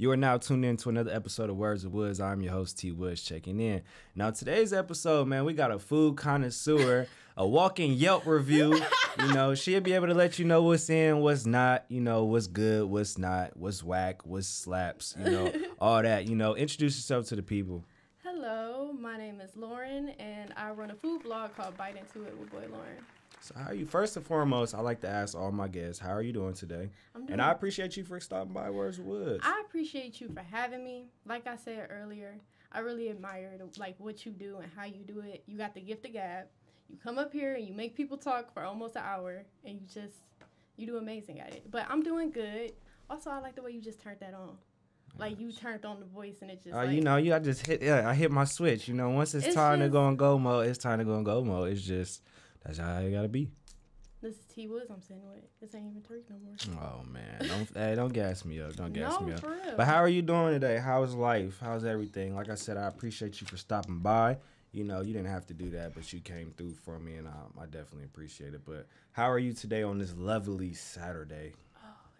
You are now tuned in to another episode of Words of Woods. I'm your host, T. Woods, checking in. Now, today's episode, man, we got a food connoisseur, a walking Yelp review. You know, she'll be able to let you know what's in, what's not, you know, what's good, what's not, what's whack, what's slaps, you know, all that. You know, introduce yourself to the people. Hello, my name is Lauren, and I run a food blog called Bite Into It with Boy Lauren. So how are you? First and foremost, I like to ask all my guests, how are you doing today? And I appreciate you for stopping by Words of Woods. I appreciate you for having me. Like I said earlier, I really admire what you do and how you do it. You got the gift of gab. You come up here and you make people talk for almost an hour, and you do amazing at it. But I'm doing good. Also, I like the way you just turned that on. Like, you turned on the voice, and it just, you know, I hit my switch. You know, once it's time to go in go mode, it's time to go in go mode. It's just, that's how it gotta be. This is T. Woods I'm sitting with. This ain't even Tariq no more. Oh, man. Don't gas me up. Don't gas me up. For real. But how are you doing today? How's life? How's everything? Like I said, I appreciate you for stopping by. You know, you didn't have to do that, but you came through for me, and I definitely appreciate it. But how are you today on this lovely Saturday?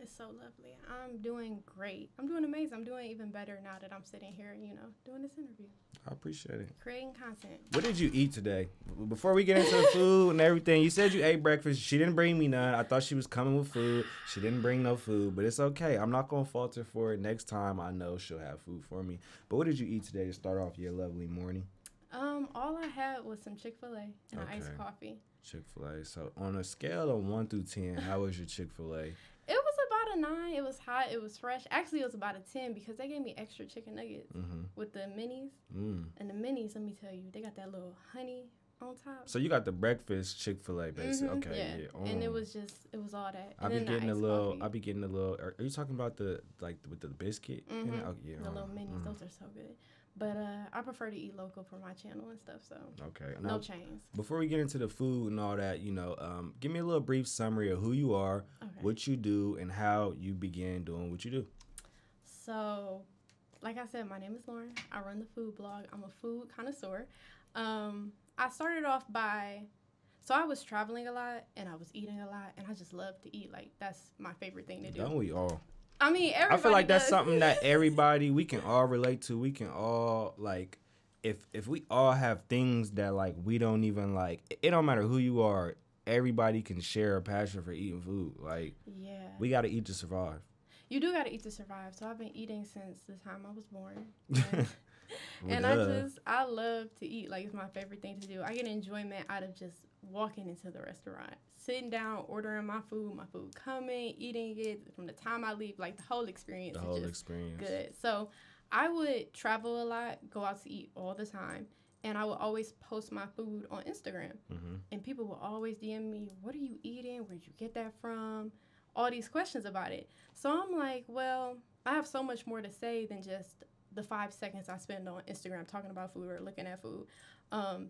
It's so lovely. I'm doing great. I'm doing amazing. I'm doing even better now that I'm sitting here, you know, doing this interview. I appreciate it. Creating content. What did you eat today? Before we get into the food and everything, you said you ate breakfast. She didn't bring me none. I thought she was coming with food. She didn't bring no food, but it's okay. I'm not going to falter for it. Next time, I know she'll have food for me. But what did you eat today to start off your lovely morning? All I had was some Chick-fil-A and an iced coffee. Chick-fil-A. So on a scale of 1 through 10, how was your Chick-fil-A? It was about a 9. It was hot. It was fresh. Actually, it was about a 10 because they gave me extra chicken nuggets with the minis. And the minis, let me tell you, they got that little honey on top. So you got the breakfast Chick-fil-A, basically. Okay, yeah. And it was all that. I be getting a little. Are you talking about with the biscuit? Oh, yeah. The little minis. Those are so good. But I prefer to eat local for my channel and stuff, so no chains. Before we get into the food and all that, you know, give me a little brief summary of who you are, what you do, and how you began doing what you do. So, like I said, my name is Lauren. I run the food blog. I'm a food connoisseur. I started off so I was traveling a lot, and I was eating a lot, and I just love to eat. Like, that's my favorite thing to do. Don't we all? I mean, everybody I feel like that's does. something that we can all relate to. We can all, like, if we all have things that, like, we don't even, like, it don't matter who you are, everybody can share a passion for eating food. Like, we got to eat to survive. You do got to eat to survive. So I've been eating since the time I was born. And I love to eat. Like, it's my favorite thing to do. I get enjoyment out of just walking into the restaurant, sitting down, ordering my food coming, eating it from the time I leave. Like, the whole experience is good. So I would travel a lot, go out to eat all the time, and I would always post my food on Instagram. And people would always DM me, what are you eating? Where'd you get that from? All these questions about it. So I'm like, well, I have so much more to say than just the 5 seconds I spend on Instagram talking about food or looking at food.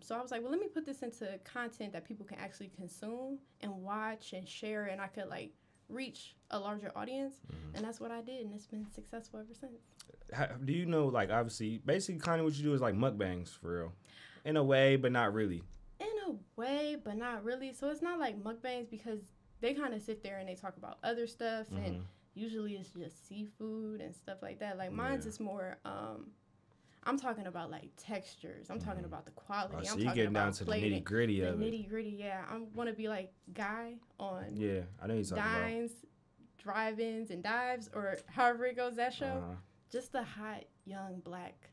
So I was like, well, let me put this into content that people can actually consume and watch and share, and I could, like, reach a larger audience. And that's what I did, and it's been successful ever since. Do you know, like, obviously, basically kind of what you do is, like, mukbangs, for real? In a way, but not really. In a way, but not really. So it's not like mukbangs because they kind of sit there and they talk about other stuff, and usually it's just seafood and stuff like that. Like, mine's is more, I'm talking about, like, textures. I'm talking about the quality. So I'm you talking getting about down to the nitty-gritty of it. Nitty-gritty, yeah. I want to be like Guy on I know you're talking Dines, Drive-Ins, and Dives, or however it goes, that show. Just the hot, young, black,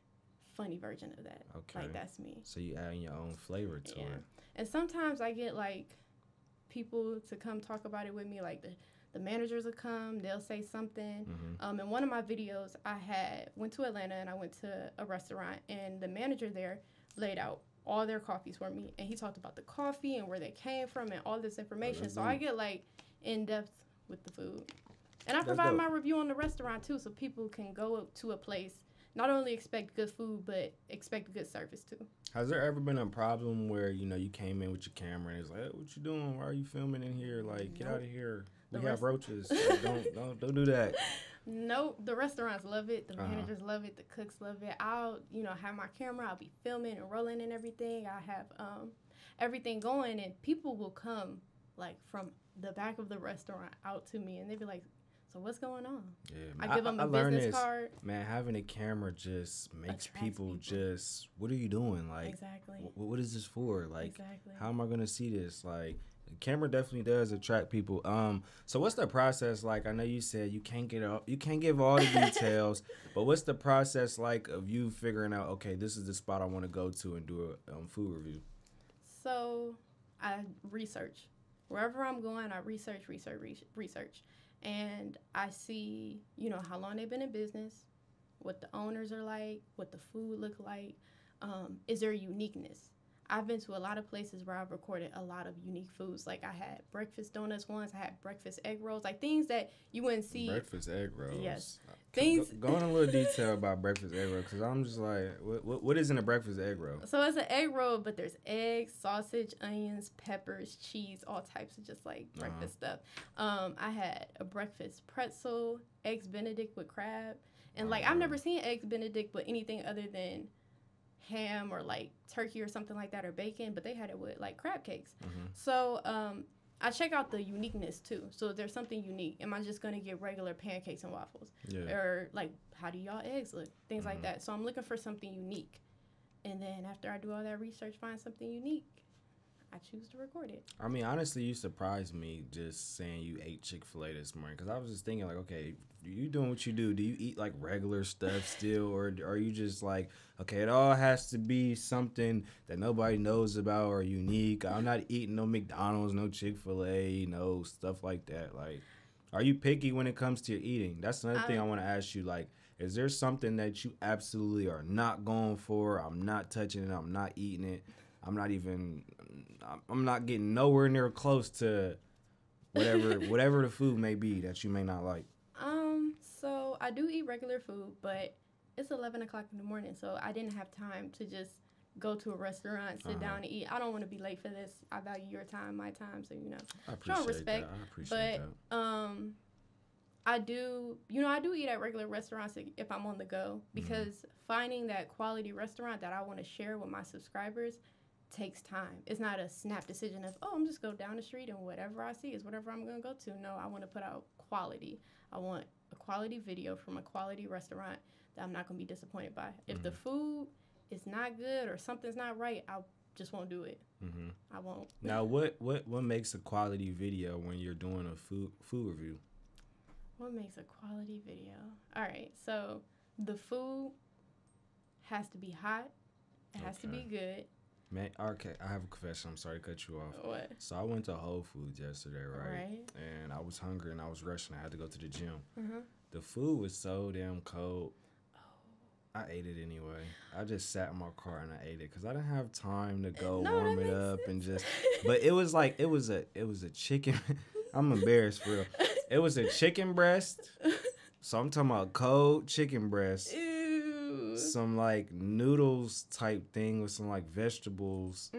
funny version of that. Okay. Like, that's me. So you adding your own flavor to it. And sometimes I get, like, people to come talk about it with me, like the managers will come, they'll say something. In one of my videos, went to Atlanta, and I went to a restaurant, and the manager there laid out all their coffees for me, and he talked about the coffee and where they came from and all this information. So I get, like, in depth with the food, and I provide my review on the restaurant too, so people can go to a place, not only expect good food, but expect good service too. Has there ever been a problem where, you know, you came in with your camera and it's like, hey, what you doing? Why are you filming in here? Like, get out of here. We have roaches. Like, don't do that. No, the restaurants love it. The managers love it. The cooks love it. I'll, have my camera. I'll be filming and rolling and everything. I have everything going, and people will come, like, from the back of the restaurant out to me, and they'd be like, So what's going on? Yeah, I give them a business card. Man, having a camera just makes people just, what are you doing? Like, exactly. What is this for? Like, exactly. How am I gonna see this? Like, the camera definitely does attract people. So what's the process like? I know you said you can't give all the details, but what's the process like of you figuring out, okay, this is the spot I want to go to and do a food review? So I research. Wherever I'm going, I research. And I see, how long they've been in business, what the owners are like, what the food look like. Is there uniqueness? I've been to a lot of places where I've recorded a lot of unique foods. Like I had breakfast donuts once. I had breakfast egg rolls. Like things that you wouldn't see. Breakfast egg rolls. Yes. Go in a little detail about breakfast egg roll, because I'm just like, what is in a breakfast egg roll? So it's an egg roll, but there's eggs, sausage, onions, peppers, cheese, all types of just like breakfast stuff. I had a breakfast pretzel, eggs Benedict with crab. And like I've never seen eggs Benedict with anything other than ham or like turkey or something like that, or bacon, but they had it with like crab cakes. So I check out the uniqueness too. So if there's something unique, am I just gonna get regular pancakes and waffles? Yeah. Or like, how do y'all eggs look? Things like that. So I'm looking for something unique. And then after I do all that research, find something unique, I choose to record it. I mean, honestly, you surprised me just saying you ate Chick-fil-A this morning, because I was just thinking like, okay, you doing what you do. Do you eat like regular stuff still, or are you just like, okay, it all has to be something that nobody knows about or unique? I'm not eating no McDonald's, no Chick-fil-A, no stuff like that. Like, are you picky when it comes to your eating? That's another thing I want to ask you. Like, is there something that you absolutely are not going for? I'm not touching it. I'm not eating it. I'm not getting nowhere near close to whatever the food may be that you may not like. So I do eat regular food, but it's 11 o'clock in the morning, so I didn't have time to just go to a restaurant, sit down and eat. I don't want to be late for this. I value your time, my time, so I appreciate respect. That. I appreciate that. I do eat at regular restaurants if I'm on the go, because finding that quality restaurant that I want to share with my subscribers takes time. It's not a snap decision of, I'm just go down the street and whatever I see is whatever I'm going to go to. No, I want to put out quality. I want a quality video from a quality restaurant that I'm not going to be disappointed by. If the food is not good or something's not right, I just won't do it. I won't. Now, what makes a quality video when you're doing a food review? What makes a quality video? All right, so the food has to be hot. It has to be good. Man, okay, I have a confession. I'm sorry to cut you off. What? So I went to Whole Foods yesterday, right? Right. And I was hungry and I was rushing. I had to go to the gym. The food was so damn cold. I ate it anyway. I just sat in my car and I ate it because I didn't have time to go warm it up and just. But it was like it was a chicken. I'm embarrassed for real. It was a chicken breast. So I'm talking about cold chicken breast. Ew. Some like noodles type thing with some like vegetables,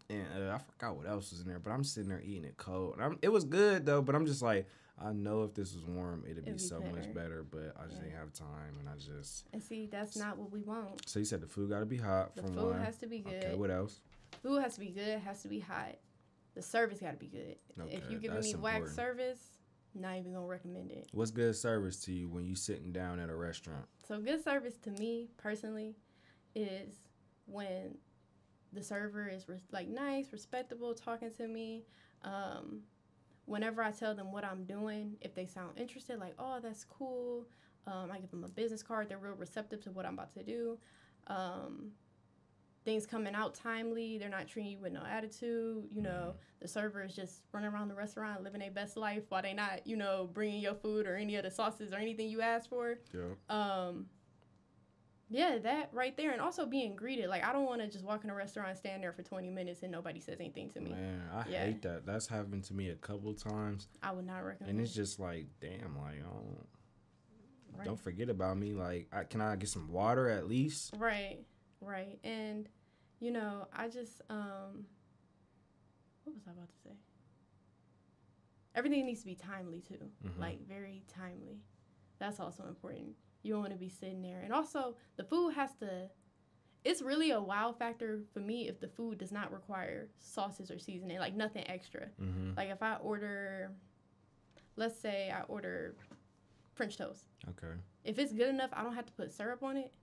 and I forgot what else was in there. But I'm sitting there eating it cold. It was good though, but I'm just like, I know if this was warm, it'd be so much better. But I just didn't have time, and I just. And see, that's not what we want. So you said the food got to be hot. The food has to be good. Okay, what else? Food has to be good. Has to be hot. The service got to be good. Okay, if you're giving me whack service, not even gonna recommend it. What's good service to you when you sitting down at a restaurant? So good service to me personally is when the server is like nice, respectable, talking to me. Whenever I tell them what I'm doing, if they sound interested, like, oh, that's cool. I give them a business card. They're real receptive to what I'm about to do. Things coming out timely. They're not treating you with no attitude. The server is just running around the restaurant living their best life while they not, bringing your food or any of the sauces or anything you asked for. Yeah. Yeah, that right there. And also being greeted. Like, I don't want to just walk in a restaurant and stand there for 20 minutes and nobody says anything to me. Man, I hate that. That's happened to me a couple times. I would not recommend it. And it's just like, damn, like, don't forget about me. Like, can I get some water at least? Right. And, I just, what was I about to say? Everything needs to be timely, too. Like, very timely. That's also important. You don't want to be sitting there. And also, the food has to, it's really a wow factor for me if the food does not require sauces or seasoning, like nothing extra. Like, if I order, let's say I order French toast. Okay. If it's good enough, I don't have to put syrup on it.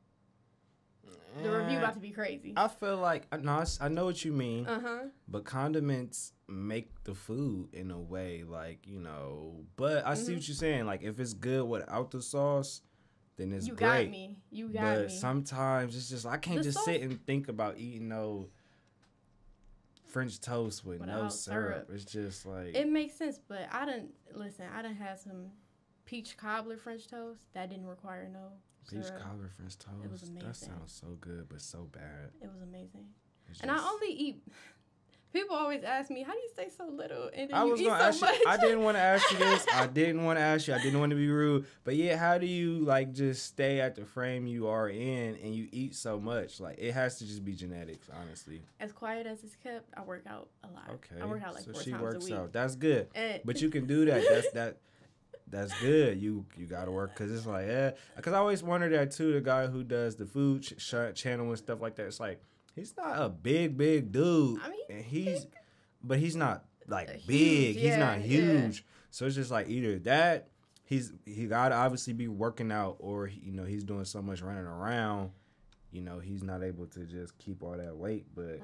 The review about to be crazy. I feel like I know what you mean. Uh-huh. But condiments make the food in a way, like, you know. But I see what you're saying. Like, if it's good without the sauce, then it's great. You got me. But sometimes it's just I can't just sit and think about eating no French toast with no syrup. It's just like it makes sense. But I done had some peach cobbler French toast that didn't require no peach syrup. cobbler French toast. It was amazing. That sounds so good, but so bad. It was amazing. And I only eat. People always ask me, "How do you stay so little and then I you was eat gonna so ask much?" you. I didn't want to ask you this. I didn't want to be rude. But yeah, how do you like just stay at the frame you are in and you eat so much? Like it has to just be genetics, honestly. As quiet as it's kept, I work out a lot. Okay. I work out like so 4 she times works a week. out. That's good. But you can do that. That's good. You got to work because it's like, because I always wonder that too. The guy who does the food channel and stuff like that, it's like he's not a big dude. I mean, and but he's not like huge, big. He's not huge. Yeah. So it's just like either that he got to obviously be working out, or he's doing so much running around. He's not able to just keep all that weight, but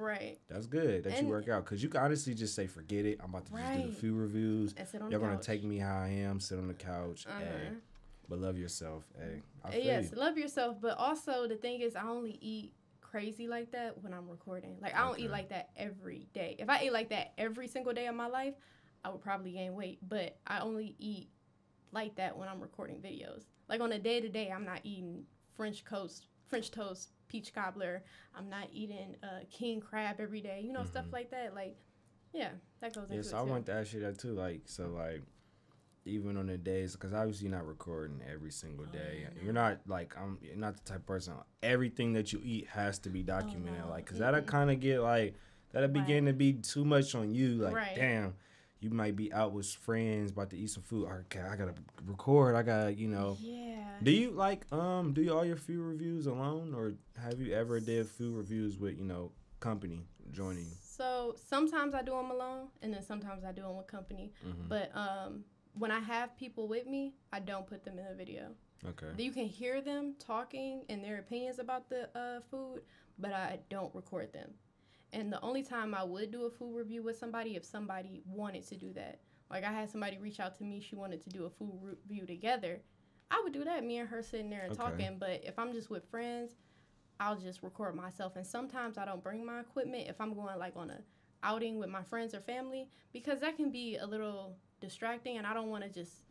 that's good that you work out because you can honestly just say, forget it. I'm about to just do the food reviews. You're going to take me how I am, sit on the couch. Hey, but love yourself. Hey, I feel you. Love yourself. But also the thing is I only eat crazy like that when I'm recording. Like I don't eat like that every day. If I ate like that every single day of my life, I would probably gain weight. But I only eat like that when I'm recording videos. Like on a day-to-day, I'm not eating French toast, peach cobbler. I'm not eating king crab every day. Stuff like that. Like, yeah, that goes into it so I wanted to ask you that too. Like, even on the days, because obviously you're not recording every single day. You're not you're not the type of person. Everything that you eat has to be documented. Because that'll kind of get that'll begin to be too much on you. Like, damn, you might be out with friends about to eat some food. Okay, I gotta record. I gotta, Yeah. Do you do you all your food reviews alone, or have you ever did food reviews with company joining? So sometimes I do them alone, and then sometimes I do them with company. But when I have people with me, I don't put them in the video. Okay. You can hear them talking and their opinions about the food, but I don't record them. And the only time I would do a food review with somebody if somebody wanted to do that. Like I had somebody reach out to me, she wanted to do a food review together. I would do that, me and her sitting there and talking. But if I'm just with friends, I'll just record myself. And sometimes I don't bring my equipment if I'm going on a outing with my friends or family, because that can be a little distracting, and I don't want to just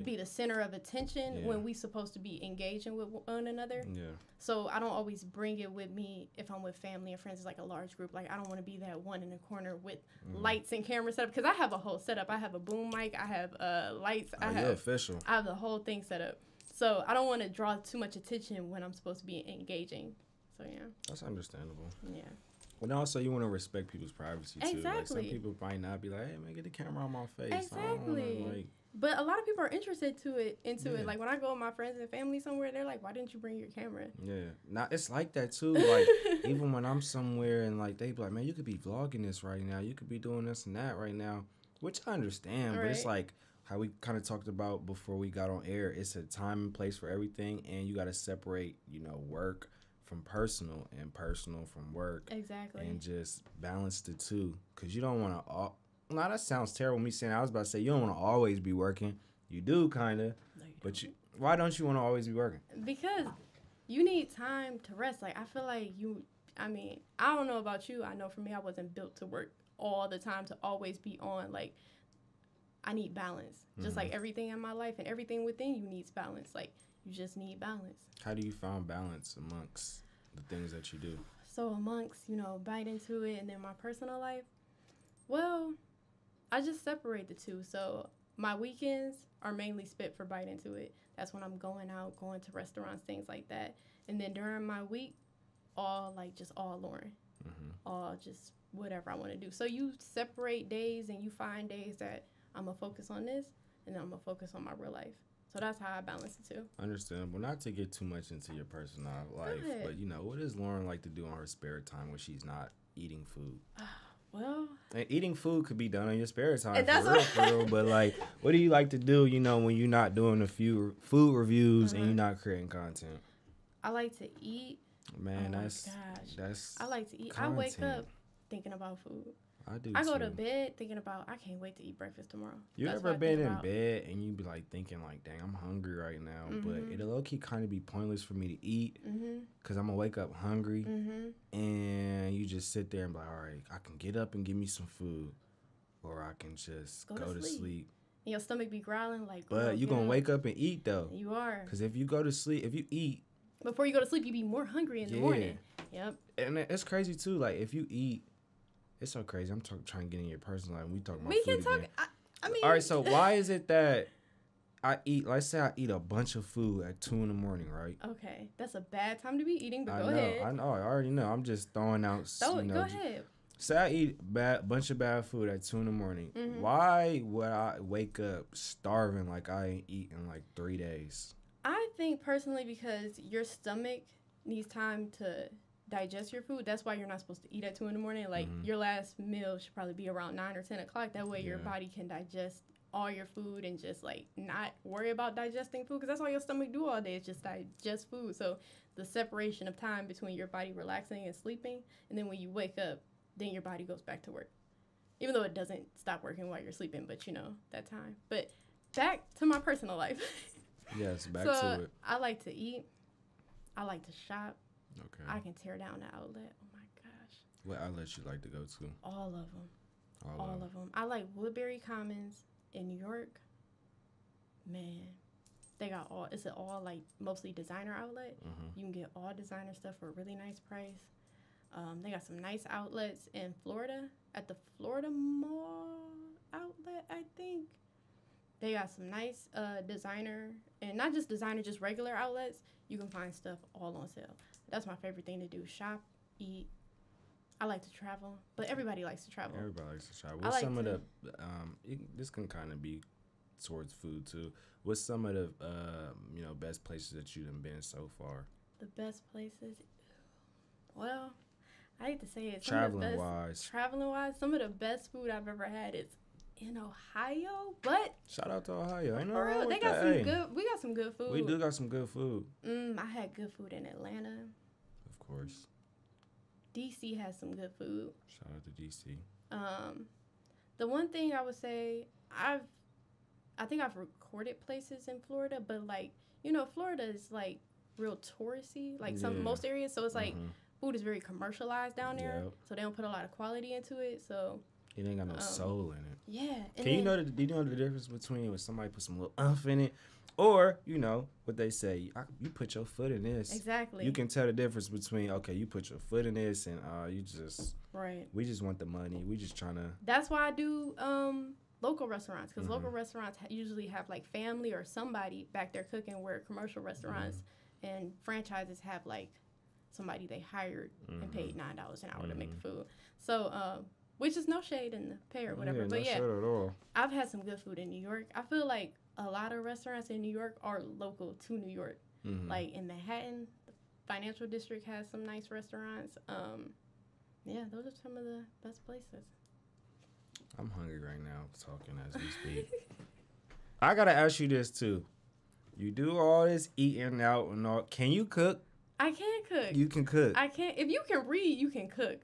be the center of attention when we supposed to be engaging with one another. Yeah. So I don't always bring it with me if I'm with family and friends. It's like a large group. Like I don't want to be that one in the corner with lights and camera set up, because I have a whole setup. I have a boom mic. I have lights. You're official. I have the whole thing set up. So I don't want to draw too much attention when I'm supposed to be engaging. So yeah. That's understandable. Yeah. But also, you want to respect people's privacy too. Exactly. Like some people might not be like, "Hey man, get the camera on my face." Exactly. But a lot of people are interested into it. Like when I go with my friends and family somewhere, they're like, "Why didn't you bring your camera?" Yeah. It's like that too. Like even when I'm somewhere and they be like, "Man, you could be vlogging this right now. You could be doing this and that right now," which I understand. But it's like how we kind of talked about before we got on air. It's a time and place for everything, and you got to separate, work from personal and personal from work. Exactly. And just balance the two, because you don't want to. Now that sounds terrible. Me saying, I was about to say you don't want to always be working. You do kind of, but why don't you want to always be working? Because you need time to rest. Like I feel like I don't know about you. I know for me, I wasn't built to work all the time, to always be on. Like I need balance, just like everything in my life, and everything within you needs balance. Like you just need balance. How do you find balance amongst the things that you do? So amongst, bite into it and then my personal life, well, I just separate the two. So my weekends are mainly spent for bite into it. That's when I'm going out, going to restaurants, things like that. And then during my week, all Lauren. All just whatever I want to do. So you separate days and you find days that I'm going to focus on this, and then I'm going to focus on my real life. So that's how I balance it too. Understandable. Not to get too much into your personal life, but what does Lauren like to do on her spare time when she's not eating food? Well, And eating food could be done on your spare time, And that's for real. But like, what do you like to do? You know, when you're not doing a few food reviews and you're not creating content. I like to eat. Man, Oh my that's gosh. I like to eat. I content. wake up thinking about food. I do. I go too. to bed thinking about I can't wait to eat breakfast tomorrow. You That's ever what I been think in about. bed and you be like thinking like, dang, I'm hungry right now, but it'll low key kind of be pointless for me to eat because I'm gonna wake up hungry, and you just sit there and be like, all right, I can get up and give me some food, or I can just go to sleep. And your stomach be growling like. But you get gonna up. wake up and eat though, You are. because if you go to sleep, if you eat, Before you go to sleep, you be more hungry in the morning. Yep. and it's crazy too. Like if you eat, it's so crazy. I'm trying to get in your personal life. We talking about We food can talk. again. I mean. All right, so why is it that I eat? Let's say I eat a bunch of food at 2 a.m, right? Okay, that's a bad time to be eating. But I go know, ahead. I already know. I'm just throwing out. Go ahead. Say I eat bunch of bad food at 2 a.m. Why would I wake up starving like I ain't eaten like 3 days? I think personally because your stomach needs time to digest your food. That's why you're not supposed to eat at 2 a.m. Like your last meal should probably be around 9 or 10 o'clock. That way your body can digest all your food and just like not worry about digesting food, because that's all your stomach do all day is just digest food. So the separation of time between your body relaxing and sleeping, and then when you wake up, then your body goes back to work, even though it doesn't stop working while you're sleeping, but you know that time. But back to my personal life. Yes, back so to it. I like to eat. I like to shop. Okay. I can tear down the outlet. Oh my gosh. What outlets you like to go to? All of them. All of them. I like Woodbury Commons in New York. Man, they got all. It's all like mostly designer outlet. You can get all designer stuff for a really nice price. They got some nice outlets in Florida at the Florida Mall outlet, I think. They got some nice designer, and not just designer, just regular outlets. You can find stuff all on sale. That's my favorite thing to do: shop, eat. I like to travel, but everybody likes to travel. Everybody likes to travel. What's some of the this can kind of be towards food too. What's some of the best places that you've been so far? The best places. Well, I hate to say it. Traveling wise, some of the best food I've ever had is in Ohio. But shout out to Ohio. Ain't no for wrong real, with they got that. some good. We got some good food. We do got some good food. I had good food in Atlanta. Of course. DC has some good food. Shout out to DC. The one thing I would say, I think I've recorded places in Florida, but like, Florida is like real touristy, like most areas. So it's like food is very commercialized down there. Yep. So they don't put a lot of quality into it. So it ain't got no soul in it. Yeah. Do you know the difference between when somebody put some little in it, or what they say, you put your foot in this. Exactly. You can tell the difference between you put your foot in this and you just right. We just want the money. We just trying to. That's why I do local restaurants, because local restaurants usually have like family or somebody back there cooking, where commercial restaurants and franchises have like somebody they hired and paid $9 an hour to make the food. So which is no shade in the pay or whatever. But shade at all. I've had some good food in New York. I feel like a lot of restaurants in New York are local to New York. Like in Manhattan, the financial district has some nice restaurants. Yeah, those are some of the best places. I'm hungry right now talking as we speak. I got to ask you this too. You do all this eating out and all. Can you cook? I can cook. You can cook. I can. If you can read, you can cook.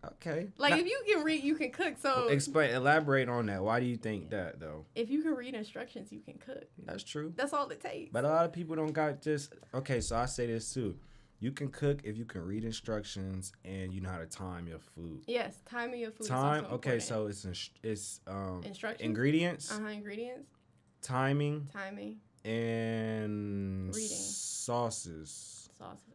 Okay. Like, if you can read, you can cook. So elaborate on that. Why do you think that though? If you can read instructions, you can cook. That's true. That's all it takes. But a lot of people don't got just okay. So I say this too. You can cook if you can read instructions and you know how to time your food. Yes, timing your food. Time. Is also okay, important. so it's instructions. Ingredients. Ingredients. Timing. Reading. And sauces.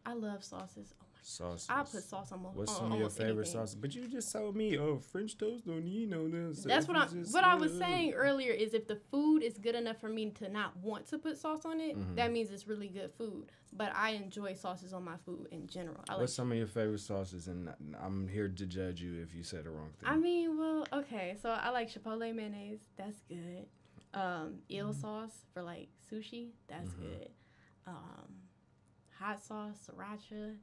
I love sauces. Oh my sauces. I put sauce on. What's some of your favorite anything. sauces? But you just told me, French toast don't need no this. That's what I was saying earlier is if the food is good enough for me to not want to put sauce on it, that means it's really good food. But I enjoy sauces on my food in general. What's some of your favorite sauces? And I'm here to judge you if you said the wrong thing. I mean, well, okay. So I like Chipotle mayonnaise. That's good. Eel sauce for like sushi. That's good. Hot sauce, sriracha.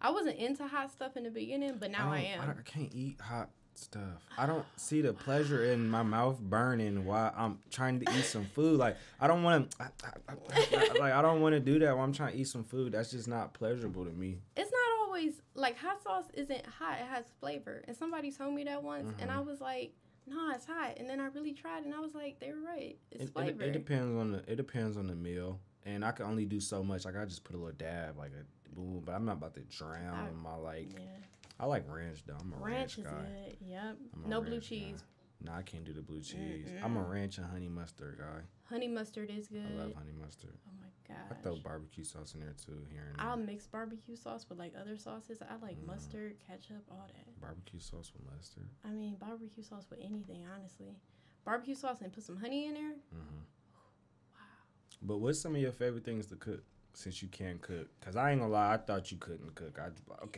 I wasn't into hot stuff in the beginning, but now I am. I can't eat hot stuff. I don't see the pleasure in my mouth burning while I'm trying to eat some food. Like I don't want to, like I don't want to do that while I'm trying to eat some food. That's just not pleasurable to me. It's not always like hot sauce isn't hot. It has flavor. And somebody told me that once, and I was like, "No, it's hot." And then I really tried, and I was like, "They were right. It's flavor." It depends on the meal, and I can only do so much. Like I just put a little dab, like a boom, but I'm not about to drown in my like. Yeah. I like ranch though. I'm a ranch guy. Ranch is good. Yep. No blue cheese. No, I can't do the blue cheese. I'm a ranch and honey mustard guy. Honey mustard is good. I love honey mustard. Oh my gosh. I throw barbecue sauce in there too here and there. I'll mix barbecue sauce with like other sauces. I like mustard, ketchup, all that. Barbecue sauce with mustard. I mean, barbecue sauce with anything, honestly. Barbecue sauce and put some honey in there. Wow. But what's some of your favorite things to cook? Since you can cook, cause I ain't gonna lie, I thought you couldn't cook.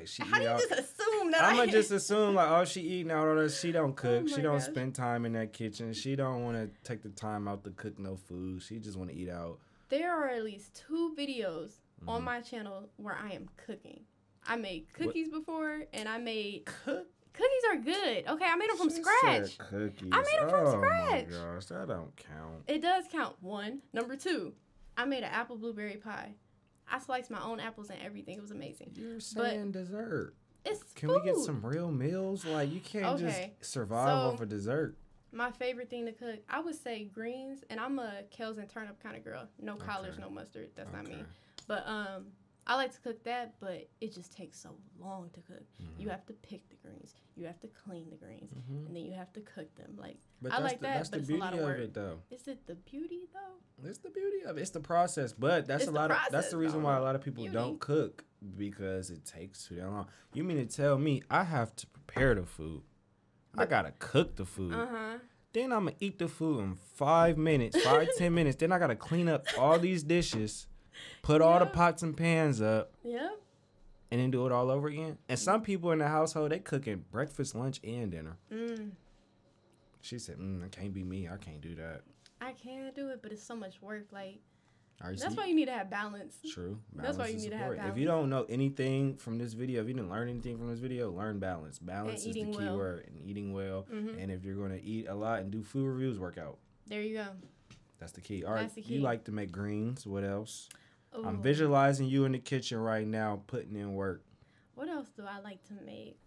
She How eat do you out. just assume that? I'ma just assume like, oh, she eating out, or she don't cook. Oh She don't gosh. spend time in that kitchen. She don't want to take the time out to cook no food. She just want to eat out. There are at least 2 videos on my channel where I am cooking. I made cookies before, and I made cookies are good. Okay, I made them from scratch. Cookies. I made them from scratch. Oh my gosh, that don't count. It does count. 1. Number 2, I made an apple blueberry pie. I sliced my own apples and everything. It was amazing. You're saying dessert. It's Can food. we get some real meals? Like you can't just survive off of dessert. My favorite thing to cook, I would say greens, and I'm a kales and turnip kind of girl. No collards, no mustard. That's not me. But I like to cook that, but it just takes so long to cook. You have to pick the greens, you have to clean the greens, and then you have to cook them. Like but I like that, that's but the it's a lot beauty of of work. it, though. Is it the beauty though? It's the beauty of it. It's the process, but that's that's the reason why a lot of people don't cook because it takes too damn long. You mean to tell me I have to prepare the food? I gotta cook the food. Then I'm gonna eat the food in 5 minutes, 10 minutes. Then I gotta clean up all these dishes, put all the pots and pans up. Yep. And then do it all over again. And some people in the household, they cooking breakfast, lunch, and dinner. She said, "It can't be me. I can't do that." I can do it, but it's so much work. Like Right, that's why you need to have balance. True. That's why you need to have balance. If you don't know anything from this video, if you didn't learn anything from this video, learn balance. Balance is the key word. And eating well. And if you're going to eat a lot and do food reviews, work out. There you go. That's the key. All right. That's the key. You like to make greens. What else? Ooh. I'm visualizing you in the kitchen right now putting in work. What else do I like to make?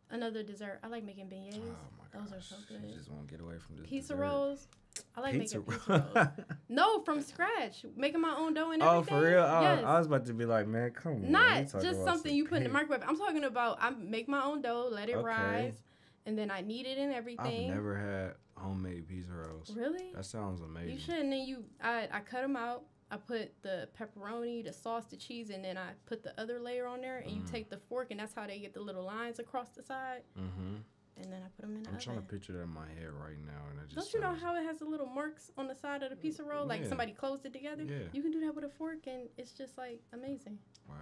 Another dessert. I like making beignets. Oh my gosh. Those are so good. You just won't get away from this Pizza dessert. rolls. I like making pizza rolls. No, from scratch. Making my own dough and everything. Oh, for real? Yes. I was about to be like, man, come on. Not just something you put in the microwave. I'm talking about I make my own dough, let it rise, and then I knead it and everything. I've never had homemade pizza rolls. Really? That sounds amazing. You should. And then I cut them out. I put the pepperoni, the sauce, the cheese, and then I put the other layer on there. And you take the fork, and that's how they get the little lines across the side. And then I put them in the oven. I'm trying to picture that in my head right now. And I just Don't you know how it has the little marks on the side of the pizza roll? Like somebody closed it together? Yeah. You can do that with a fork, and it's just, like, amazing. Wow.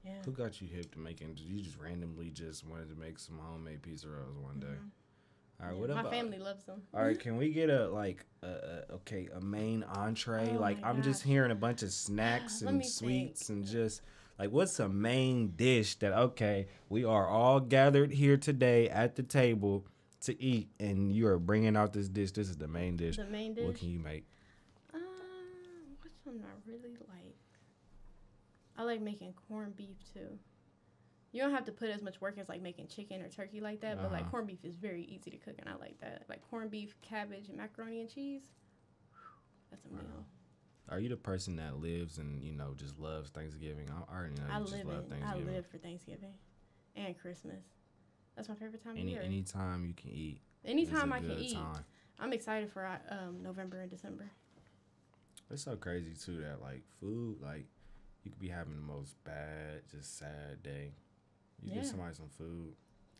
Yeah. Who got you hip to making? You just randomly just wanted to make some homemade pizza rolls one day. All right, what about my family loves them. All right, can we get a main entree? Oh like I'm just hearing a bunch of snacks and sweets and just like what's a main dish that we are all gathered here today at the table to eat and you are bringing out this dish. This is the main dish. The main dish. What can you make? What's something I really like? I like making corned beef too. You don't have to put as much work as like making chicken or turkey like that, but like corned beef is very easy to cook, and I like that. Like corned beef, cabbage, and macaroni and cheese. That's a meal. Are you the person that lives and just loves Thanksgiving? I already know you just love Thanksgiving. I live for Thanksgiving and Christmas. That's my favorite time of year. Anytime you can eat. Anytime I can eat. I'm excited for November and December. It's so crazy too that like food, like you could be having the most bad, just sad day. You give somebody some food.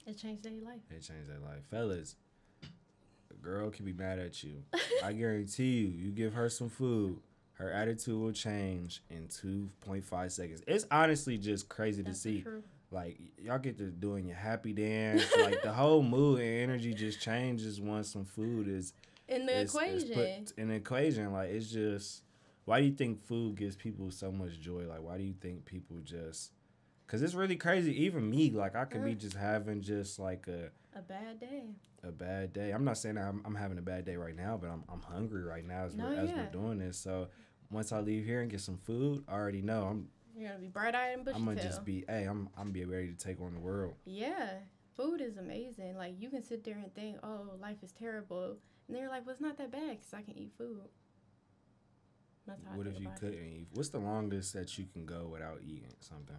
It changed their life. It changed their life. Fellas, a girl can be mad at you. I guarantee you give her some food, her attitude will change in 2.5 seconds. It's honestly just crazy to see. True. Like, y'all get to doing your happy dance. Like, the whole mood and energy just changes once some food is in the equation. Put in the equation. Like, it's just, why do you think food gives people so much joy? Like, why do you think people just Cause it's really crazy. Even me, like I could be just having just like a bad day. A bad day. I'm not saying that I'm having a bad day right now, but I'm hungry right now as we're doing this. So once I leave here and get some food, I already know you're gonna be bright-eyed and bushy-tailed. I'm gonna just be, I'm be ready to take on the world. Yeah, food is amazing. Like you can sit there and think, oh, life is terrible, and then you're like, well, it's not that bad because I can eat food. What if you couldn't eat? What's the longest that you can go without eating something?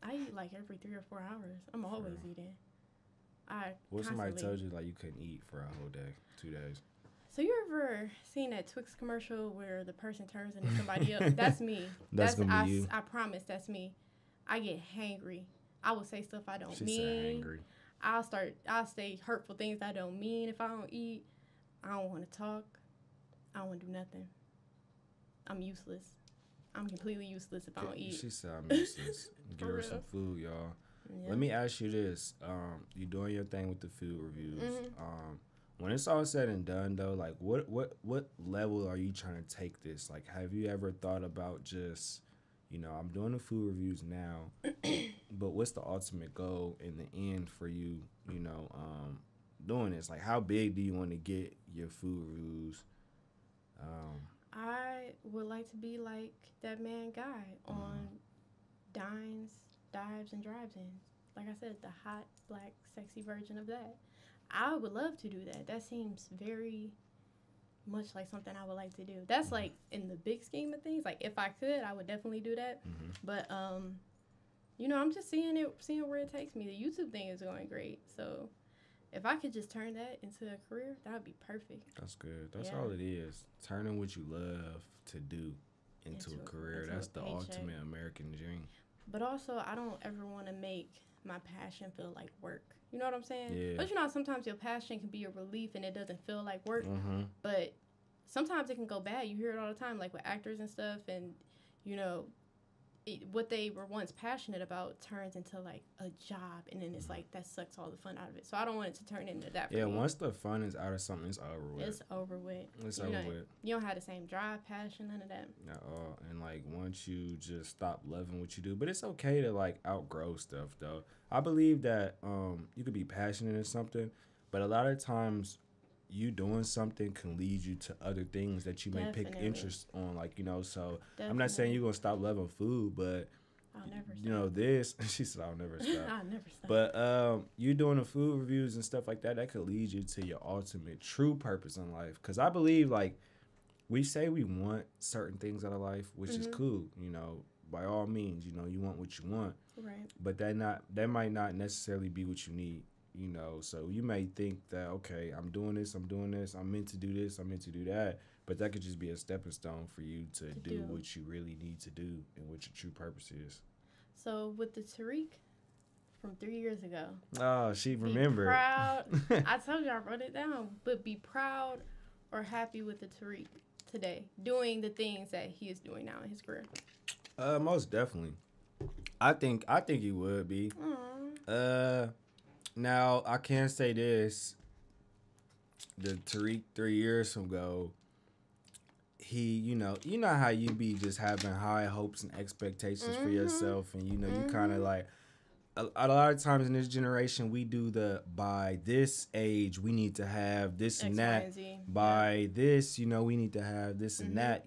I eat like every 3 or 4 hours. I'm always eating. What somebody told you like you couldn't eat for a whole day, 2 days? So you ever seen that Twix commercial where the person turns into somebody else? That's me. That's gonna be you. I promise that's me. I get hangry. I will say stuff I don't mean. She said hangry. I'll say hurtful things I don't mean if I don't eat. I don't want to talk. I don't want to do nothing. I'm useless. I'm completely useless if I don't eat. She said I'm useless. Give her some food, y'all. Yeah. Let me ask you this. You doing your thing with the food reviews. Mm-hmm. When it's all said and done, though, like, what level are you trying to take this? Like, have you ever thought about just, I'm doing the food reviews now, but what's the ultimate goal in the end for you, doing this? Like, how big do you want to get your food reviews? I would like to be like that man Guy on Dines, Dives, and Drive-Ins. Like I said, the hot, black, sexy version of that. I would love to do that. That seems very much like something I would like to do. That's like in the big scheme of things. Like if I could, I would definitely do that. Mm-hmm. But I'm just seeing where it takes me. The YouTube thing is going great. So if I could just turn that into a career, that would be perfect. That's good. That's all it is. Turning what you love to do into a career. That's the ultimate American dream. But also, I don't ever want to make my passion feel like work. You know what I'm saying? Yeah. But sometimes your passion can be a relief and it doesn't feel like work. Mm-hmm. But sometimes it can go bad. You hear it all the time, like with actors and stuff. And, what they were once passionate about turns into like a job. And then it's like that sucks all the fun out of it. So I don't want it to turn into that for me. Once the fun is out of something, it's over with. It's over with. It's over with. You don't have the same drive, passion, none of that. At all. And like once you just stop loving what you do. But it's okay to like outgrow stuff though. I believe that you could be passionate in something, but a lot of times you doing something can lead you to other things that you may pick interest on. Like, so Definitely. I'm not saying you're going to stop loving food, but I'll never stop. This, she said, I'll never stop. I'll never stop. But you doing the food reviews and stuff like that, that could lead you to your ultimate true purpose in life. Because I believe, like, we say we want certain things out of life, which is cool, by all means, you want what you want. Right. But that might not necessarily be what you need, So you may think that, okay, I'm doing this, I'm meant to do this, I'm meant to do that. But that could just be a stepping stone for you to do what you really need to do and what your true purpose is. So with the Tariq from 3 years ago. Oh, she remembered. Be proud. I told you I wrote it down. But be proud or happy with the Tariq today, doing the things that he is doing now in his career. Most definitely. I think he would be. Now I can say this: the Tariq 3 years ago, he, you know how you be just having high hopes and expectations for yourself, and you kind of like. A lot of times in this generation, we do by this age, we need to have this and that. By this, we need to have this and that,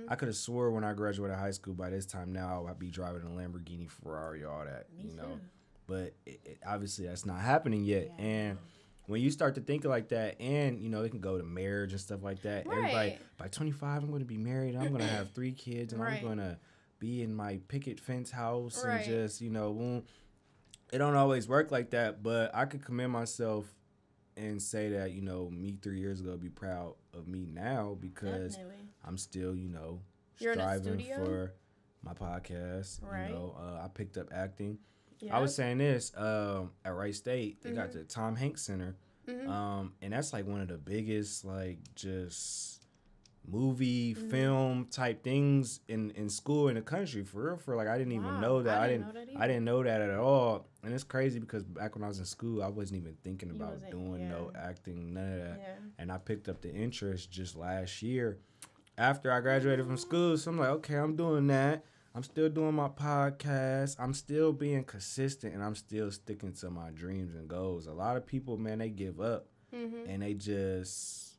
I could have swore when I graduated high school, by this time now, I'd be driving a Lamborghini, Ferrari, all that, Me too. But obviously that's not happening yet. Yeah. And when you start to think like that, and, it can go to marriage and stuff like that. Right. Everybody, by 25, I'm going to be married. I'm going to have 3 kids, and I'm going to be in my picket fence house and just, it don't always work like that, but I could commend myself and say that, me 3 years ago, be proud of me now because I'm still, striving for my podcast. Right. I picked up acting. Yep. I was saying this, at Wright State, they got the Tom Hanks Center. And that's like one of the biggest, like, just movie, film type things in school in the country, for real. For like, I didn't even know that. I didn't know that at all. And it's crazy because back when I was in school, I wasn't even thinking about doing no acting, none of that. Yeah. And I picked up the interest just last year after I graduated from school. So I'm like, okay, I'm doing that. I'm still doing my podcast. I'm still being consistent, and I'm still sticking to my dreams and goals. A lot of people, man, they give up, and they just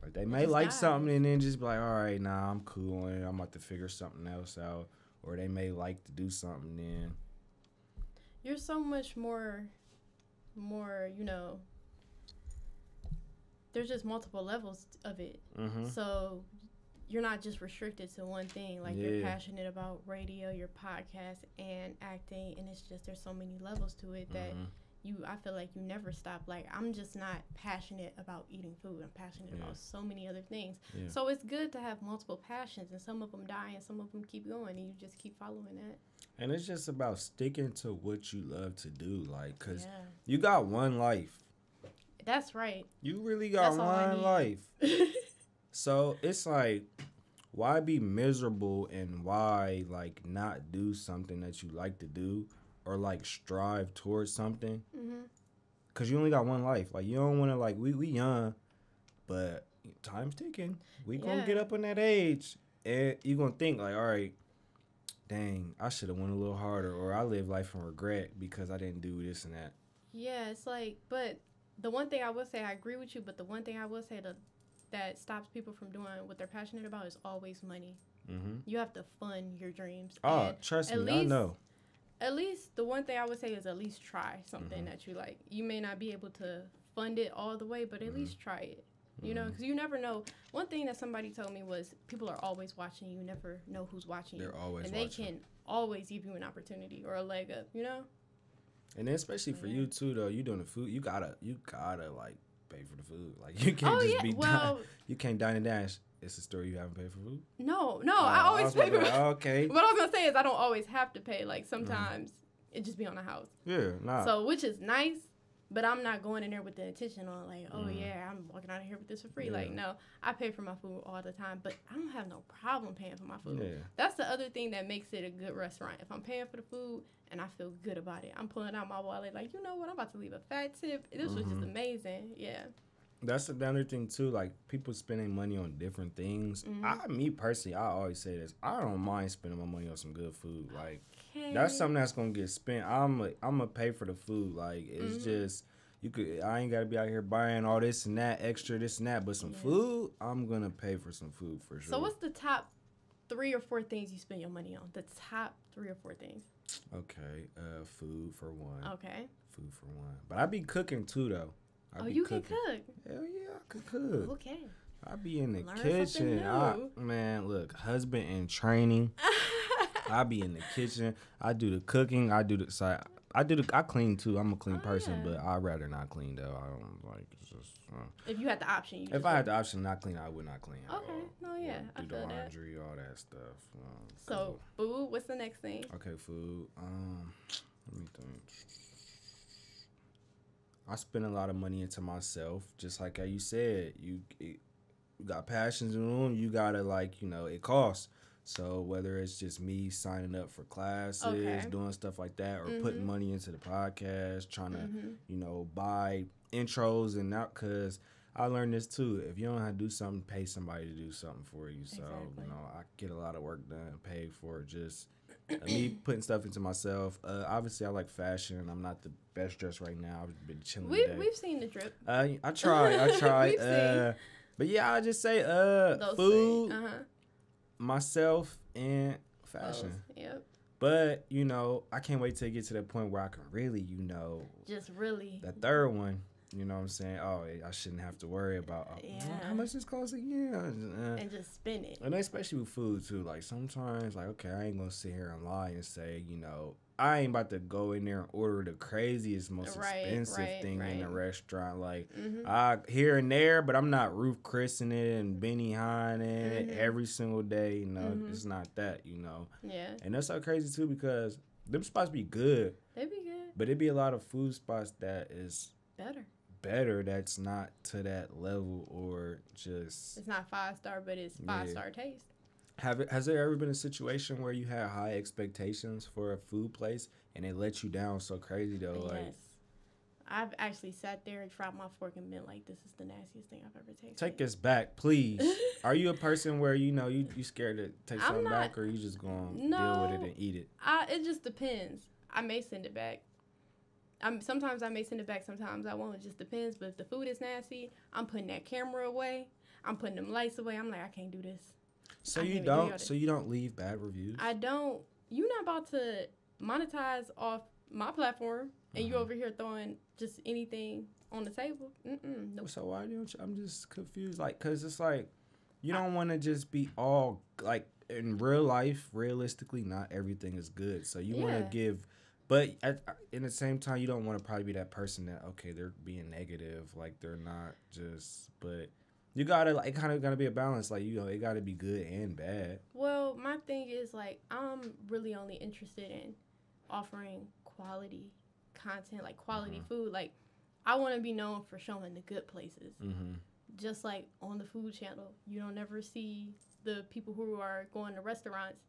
like they may like something and then just be like, all right, nah, I'm cool, and I'm about to figure something else out. Or they may like to do something then. You're so much more, you know, there's just multiple levels of it. So you're not just restricted to one thing. Like, you're passionate about radio, your podcast, and acting, and it's just there's so many levels to it that I feel like you never stop. Like, I'm just not passionate about eating food. I'm passionate about so many other things. So it's good to have multiple passions, and some of them die and some of them keep going, and you just keep following that. And it's just about sticking to what you love to do, like, because you got one life. That's right. You really got one life. So it's like, why be miserable and why, like, not do something that you like to do or, like, strive towards something? Because you only got one life. Like, you don't want to, like, we young, but time's ticking. We going to get up in that age. And you going to think, like, all right, dang, I should have went a little harder, or I live life in regret because I didn't do this and that. Yeah, it's like, but the one thing I will say, I agree with you, but the one thing I will say that stops people from doing what they're passionate about is always money. You have to fund your dreams. Oh, and trust me, I know. At least the one thing I would say is at least try something that you like. You may not be able to fund it all the way, but at least try it. You know, because you never know. One thing that somebody told me was people are always watching. You never know who's watching you. They're always watching. And they can always give you an opportunity or a leg up, you know? And then especially for you, too, though, you doing the food, you gotta, like, pay for the food. Like, you can't be done. You can't dine and dash. It's a store you haven't paid for food? No, I always pay for food. Okay. What I was going to say is I don't always have to pay. Like, sometimes it just be on the house. Yeah, nah. So, which is nice, but I'm not going in there with the intention on, like, oh, yeah, I'm walking out of here with this for free. Like, no, I pay for my food all the time, but I don't have no problem paying for my food. Yeah. That's the other thing that makes it a good restaurant. If I'm paying for the food and I feel good about it, I'm pulling out my wallet like, you know what, I'm about to leave a fat tip. This was just amazing. Yeah. That's another thing, too. Like, people spending money on different things. Me, personally, I always say this. I don't mind spending my money on some good food. Like, that's something that's going to get spent. I'm going to pay for the food. Like, it's just, I ain't got to be out here buying all this and that, extra this and that. But some food, I'm going to pay for some food for sure. So, what's the top 3 or 4 things you spend your money on? The top 3 or 4 things. Okay. Food for one. Okay. Food for one. But I be cooking, too, though. You can cook? Hell yeah, I can cook. Okay. I be in the kitchen. Man, look, husband in training. I be in the kitchen. I do the cooking. I clean too. I'm a clean person, but I'd rather not clean though. I don't like. It's just. If you had the option, if I had the option not clean, I would not clean. Okay. No, yeah. I feel the laundry, all that stuff. So food. What's the next thing? Okay, food. Let me think. I spend a lot of money into myself, just like how you said. You got passions in them. You gotta it costs. So whether it's just me signing up for classes, doing stuff like that, or putting money into the podcast, trying to buy intros and that, because I learned this too. If you don't have to do something, pay somebody to do something for you. So I get a lot of work done, paid for just. Me putting stuff into myself. Obviously, I like fashion. I'm not the best dressed right now. I've been chilling. We've seen the drip. I try. But yeah, I just say food, myself, and fashion. Yep. But I can't wait till it get to that point where I can really, just really that third one. You know what I'm saying? Oh, I shouldn't have to worry about how much this costs again. And just spend it. And especially with food, too. Like, sometimes, okay, I ain't going to sit here and lie and say, I ain't about to go in there and order the craziest, most expensive thing in the restaurant. Like, here and there, but I'm not Ruth Chrising it and Benny Hinn it every single day. It's not that, Yeah. And that's so crazy, too, because them spots be good. They be good. But it be a lot of food spots that is better that's not to that level, or just it's not 5-star, but it's 5-star taste. Has there ever been a situation where you had high expectations for a food place and it let you down so crazy though? Yes. I've actually sat there and dropped my fork and been like, "This is the nastiest thing I've ever tasted." Take us back, please. Are you a person where you scared to take something back, or you just gonna deal with it and eat it? It just depends. I may send it back. Sometimes I may send it back. Sometimes I won't. It just depends. But if the food is nasty, I'm putting that camera away. I'm putting them lights away. I'm like, I can't do this. So you don't leave bad reviews? I don't. You're not about to monetize off my platform, and you over here throwing just anything on the table. Nope. So why don't you? I'm just confused. Like, cause it's like you don't want to just be all like in real life. Realistically, not everything is good. So you want to give. But in the same time, you don't want to probably be that person that, okay, they're being negative. Like, they're not just, but you got to, like, kind of got to be a balance. Like, it got to be good and bad. Well, my thing is, like, I'm really only interested in offering quality content, like quality food. Like, I want to be known for showing the good places. Just like on the food channel, you don't ever see the people who are going to restaurants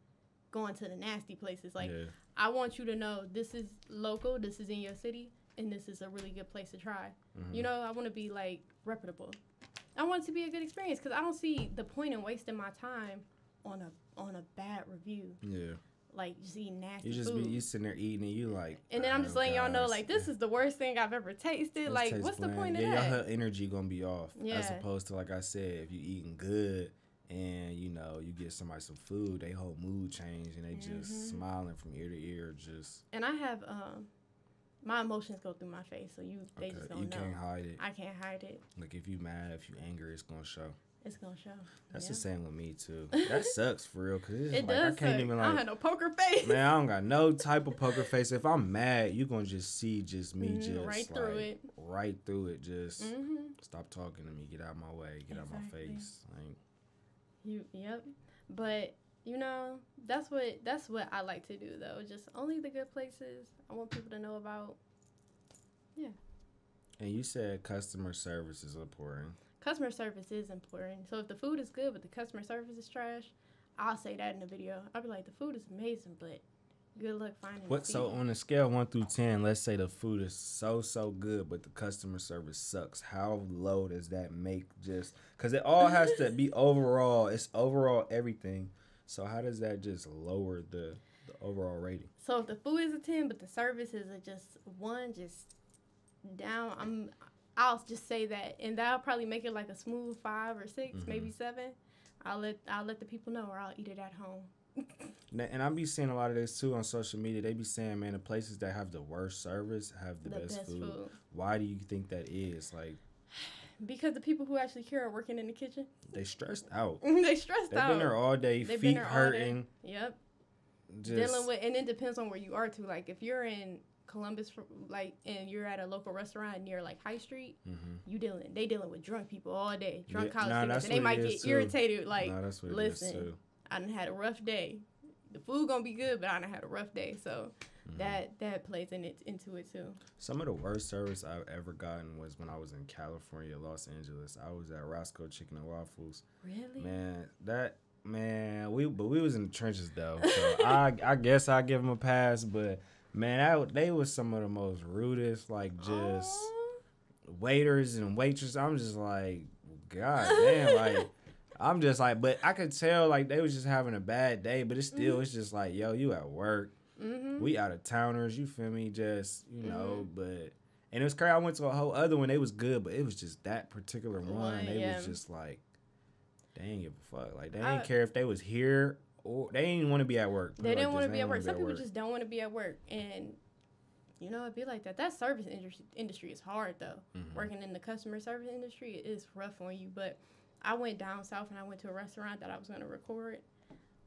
going to the nasty places. Like, I want you to know this is local, this is in your city, and this is a really good place to try. I want to be, like, reputable. I want it to be a good experience because I don't see the point in wasting my time on a bad review. Yeah. Like, just eating nasty food. You sitting there eating and you like... And then I'm just letting y'all know, like, this is the worst thing I've ever tasted. Like, what's the point of that? Your energy going to be off. As opposed to, like I said, if you eating good... And, you get somebody some food, they whole mood change, and they just smiling from ear to ear, just... And I have, my emotions go through my face, so they just don't know. You can't hide it. I can't hide it. Like, if you mad, if you angry, it's gonna show. It's gonna show. That's the same with me, too. That sucks, for real, because it does I can't even, like... I had no poker face. Man, I don't got no type of poker face. If I'm mad, you gonna just see me just... Right through it. Right through it, just... Stop talking to me, get out of my way, get out of my face, like... Yep. But that's what I like to do though. Just only the good places I want people to know about. Yeah. And you said customer service is important. Customer service is important. So if the food is good but the customer service is trash, I'll say that in the video. I'll be like, the food is amazing, but good luck finding it. So on a scale of 1 through 10, let's say the food is so good, but the customer service sucks. How low does that make? Just because it all has to be overall. It's overall everything. So how does that just lower the overall rating? So if the food is a 10, but the service is just 1, just down. I'll just say that, and that'll probably make it like a smooth 5 or 6, maybe 7. I'll let the people know, or I'll eat it at home. And I be seeing a lot of this too on social media. They be saying, man, the places that have the worst service have the best food. Why do you think that is? Like, because the people who actually care are working in the kitchen. They stressed out. They've been there all day, feet hurting. Yep. Dealing with, and it depends on where you are too. Like if you're in Columbus, and you're at a local restaurant near like High Street, they dealing with drunk people all day, drunk college students, and they might get irritated. Like, listen, I done had a rough day. The food gonna be good, but I done had a rough day. So that plays into it too. Some of the worst service I've ever gotten was when I was in California, Los Angeles. I was at Roscoe Chicken and Waffles. Really? We was in the trenches though. So I guess I give them a pass, but man, they was some of the most rudest, like just waiters and waitresses. I'm just like, God damn, like. I'm just like, but I could tell like they was just having a bad day, but it's still, it's just like, yo, you at work. We out of towners, you feel me? Just, but, and it was crazy. I went to a whole other one. They was good, but it was just that particular one. They was just like, they ain't give a fuck. Like, they didn't care if they was here or they didn't want to be at work. They didn't want to be at work. Some people just don't want to be at work. And, it'd be like that. That service industry is hard, though. Working in the customer service industry is rough on you, but I went down south and I went to a restaurant that I was going to record.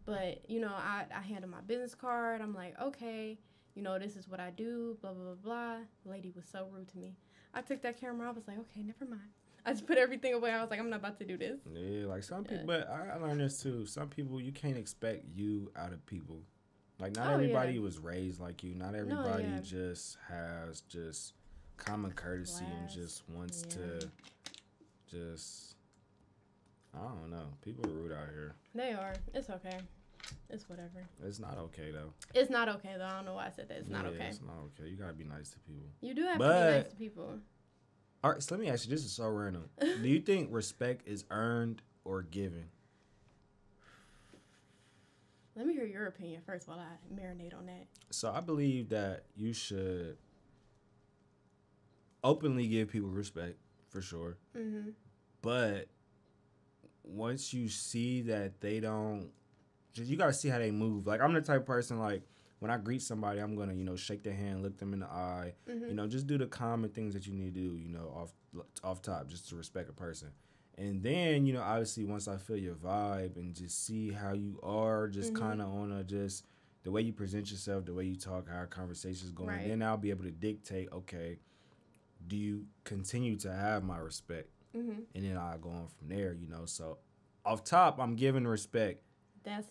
But, I handed my business card. I'm like, okay, this is what I do, blah, blah, blah, blah. The lady was so rude to me. I took that camera. I was like, okay, never mind. I just put everything away. I was like, I'm not about to do this. Yeah, like some people, but I learned this too. Some people, you can't expect you out of people. Like, not everybody was raised like you. Not everybody just has just common courtesy and just wants to just... I don't know. People are rude out here. They are. It's okay. It's whatever. It's not okay though. It's not okay though. I don't know why I said that. It's not okay. It's not okay. You gotta be nice to people. You do have to be nice to people. All right, so let me ask you. This is so random. Do you think respect is earned or given? Let me hear your opinion first while I marinate on that. So I believe that you should openly give people respect for sure. Mm-hmm. But once you see that they don't, just you gotta see how they move. Like I'm the type of person like when I greet somebody, I'm gonna shake their hand, look them in the eye, just do the common things that you need to do, off top, just to respect a person. And then, obviously once I feel your vibe and just see how you are, just kind of on just the way you present yourself, the way you talk, how our conversation's going, right. Then I'll be able to dictate, okay, do you continue to have my respect? Mm-hmm. And then I'll go on from there, So off top, I'm giving respect.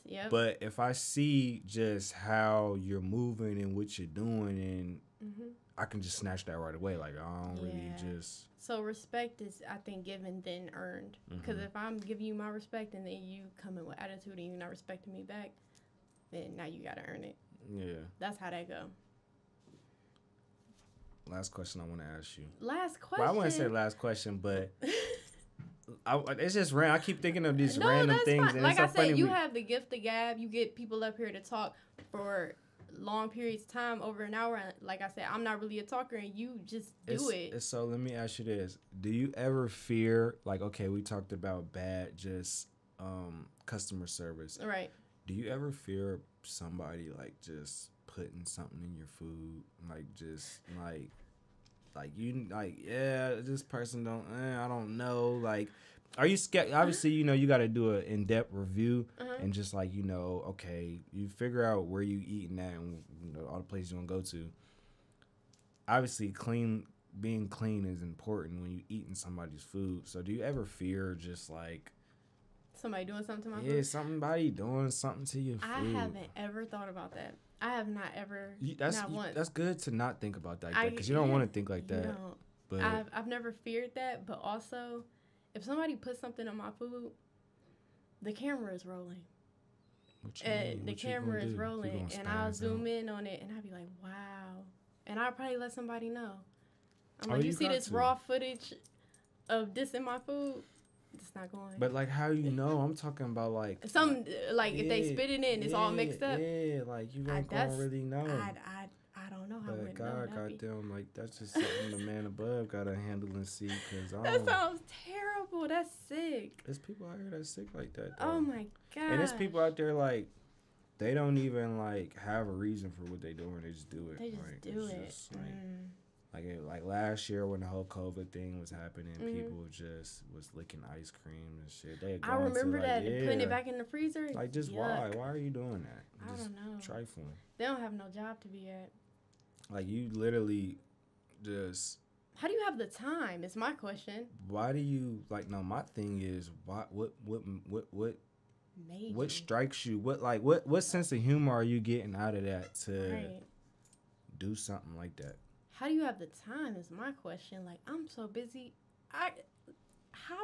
Yep. But if I see just how you're moving and what you're doing, and I can just snatch that right away. Like, I don't really just... So respect is, I think, given then earned. Because if I'm giving you my respect and then you come in with attitude and you're not respecting me back, then now you got to earn it. Yeah. That's how that go. Last question I want to ask you. Last question? Well, I wouldn't say last question, but... it's just random. I keep thinking of these random things. Fine. And like it's so I said, funny you have the gift of gab. You get people up here to talk for long periods of time, over an hour. And like I said, I'm not really a talker, and you just do it. So let me ask you this. Do you ever fear, like, okay, we talked about bad just customer service. Right. Do you ever fear somebody, like, just putting something in your food? Like, just, this person I don't know. Like, are you scared? Obviously, you got to do an in-depth review and just okay, you figure out where you eating at and all the places you want to go to. Obviously, being clean is important when you eating somebody's food. So do you ever fear just somebody doing something to my food? Yeah, somebody doing something to your food. I haven't ever thought about that. I have not ever. Not once. That's good to not think about that because you don't want to think like that. No. But I've never feared that, but also, if somebody puts something on my food, the camera is rolling. The camera is rolling, and I'll zoom in on it, and I'll be like, wow. And I'll probably let somebody know. I'm like, you see this raw footage of this in my food? It's not going. But how you know? I'm talking about if they spit it in, it's all mixed up. Yeah, you ain't gonna really know. I don't know how. But goddamn, that's just something the man above gotta handle and see. That sounds terrible. That's sick. There's people out here that's sick like that. Though. Oh my god. And there's people out there they don't even have a reason for what they doing. They just do it. They just do it. Just, like last year when the whole COVID thing was happening, people just was licking ice cream and shit. I remember that putting it back in the freezer. Just yuck. why are you doing that? I don't know. Trifling. They don't have no job to be at. You literally just. How do you have the time? Is my question. Why do you no? My thing is what strikes you? What sense of humor are you getting out of that to do something like that? How do you have the time is my question. I'm so busy. How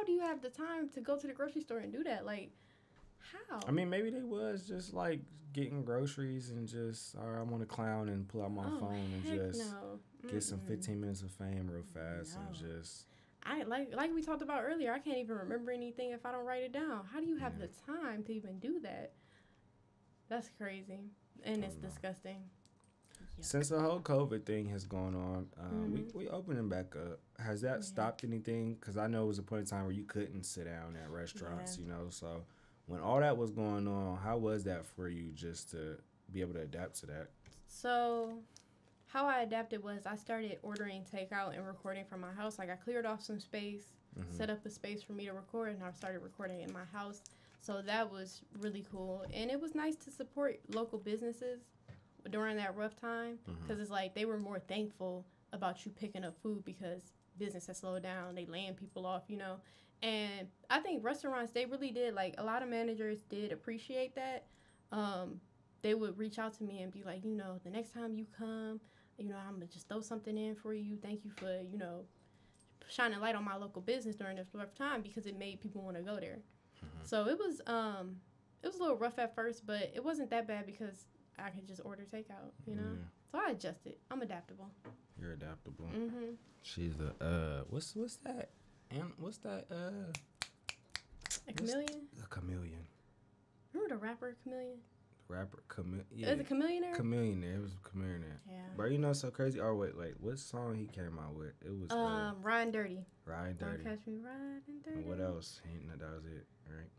do you have the time to go to the grocery store and do that? How? I mean, maybe they was just getting groceries and just, all right, I want to clown and pull out my phone and just get some 15 minutes of fame real fast and just. I like we talked about earlier. I can't even remember anything if I don't write it down. How do you have the time to even do that? That's crazy, and it's disgusting. Since the whole COVID thing has gone on, we opening back up. Has that stopped anything? Because I know it was a point in time where you couldn't sit down at restaurants, So when all that was going on, how was that for you just to be able to adapt to that? So how I adapted was I started ordering takeout and recording from my house. I cleared off some space, set up a space for me to record, and I started recording in my house. So that was really cool. And it was nice to support local businesses during that rough time because it's they were more thankful about you picking up food because business has slowed down. They laying people off, And I think restaurants, they really did, a lot of managers did appreciate that. They would reach out to me and be like, the next time you come, I'm going to just throw something in for you. Thank you for, shining light on my local business during this rough time because it made people want to go there. So it was it was a little rough at first, but it wasn't that bad because I could just order takeout, you know. So I adjusted. I'm adaptable. You're adaptable. Mhm. She's a what's that? And what's that? A chameleon. A chameleon. Remember the rapper Chameleon? Yeah. Is it Chameleonaire? Chameleonaire. It was a Chameleonaire. Yeah. But you know, so crazy. Oh wait, what song he came out with? It was Riding Dirty. Riding Dirty. Don't catch me riding dirty. And what else? That was it, right?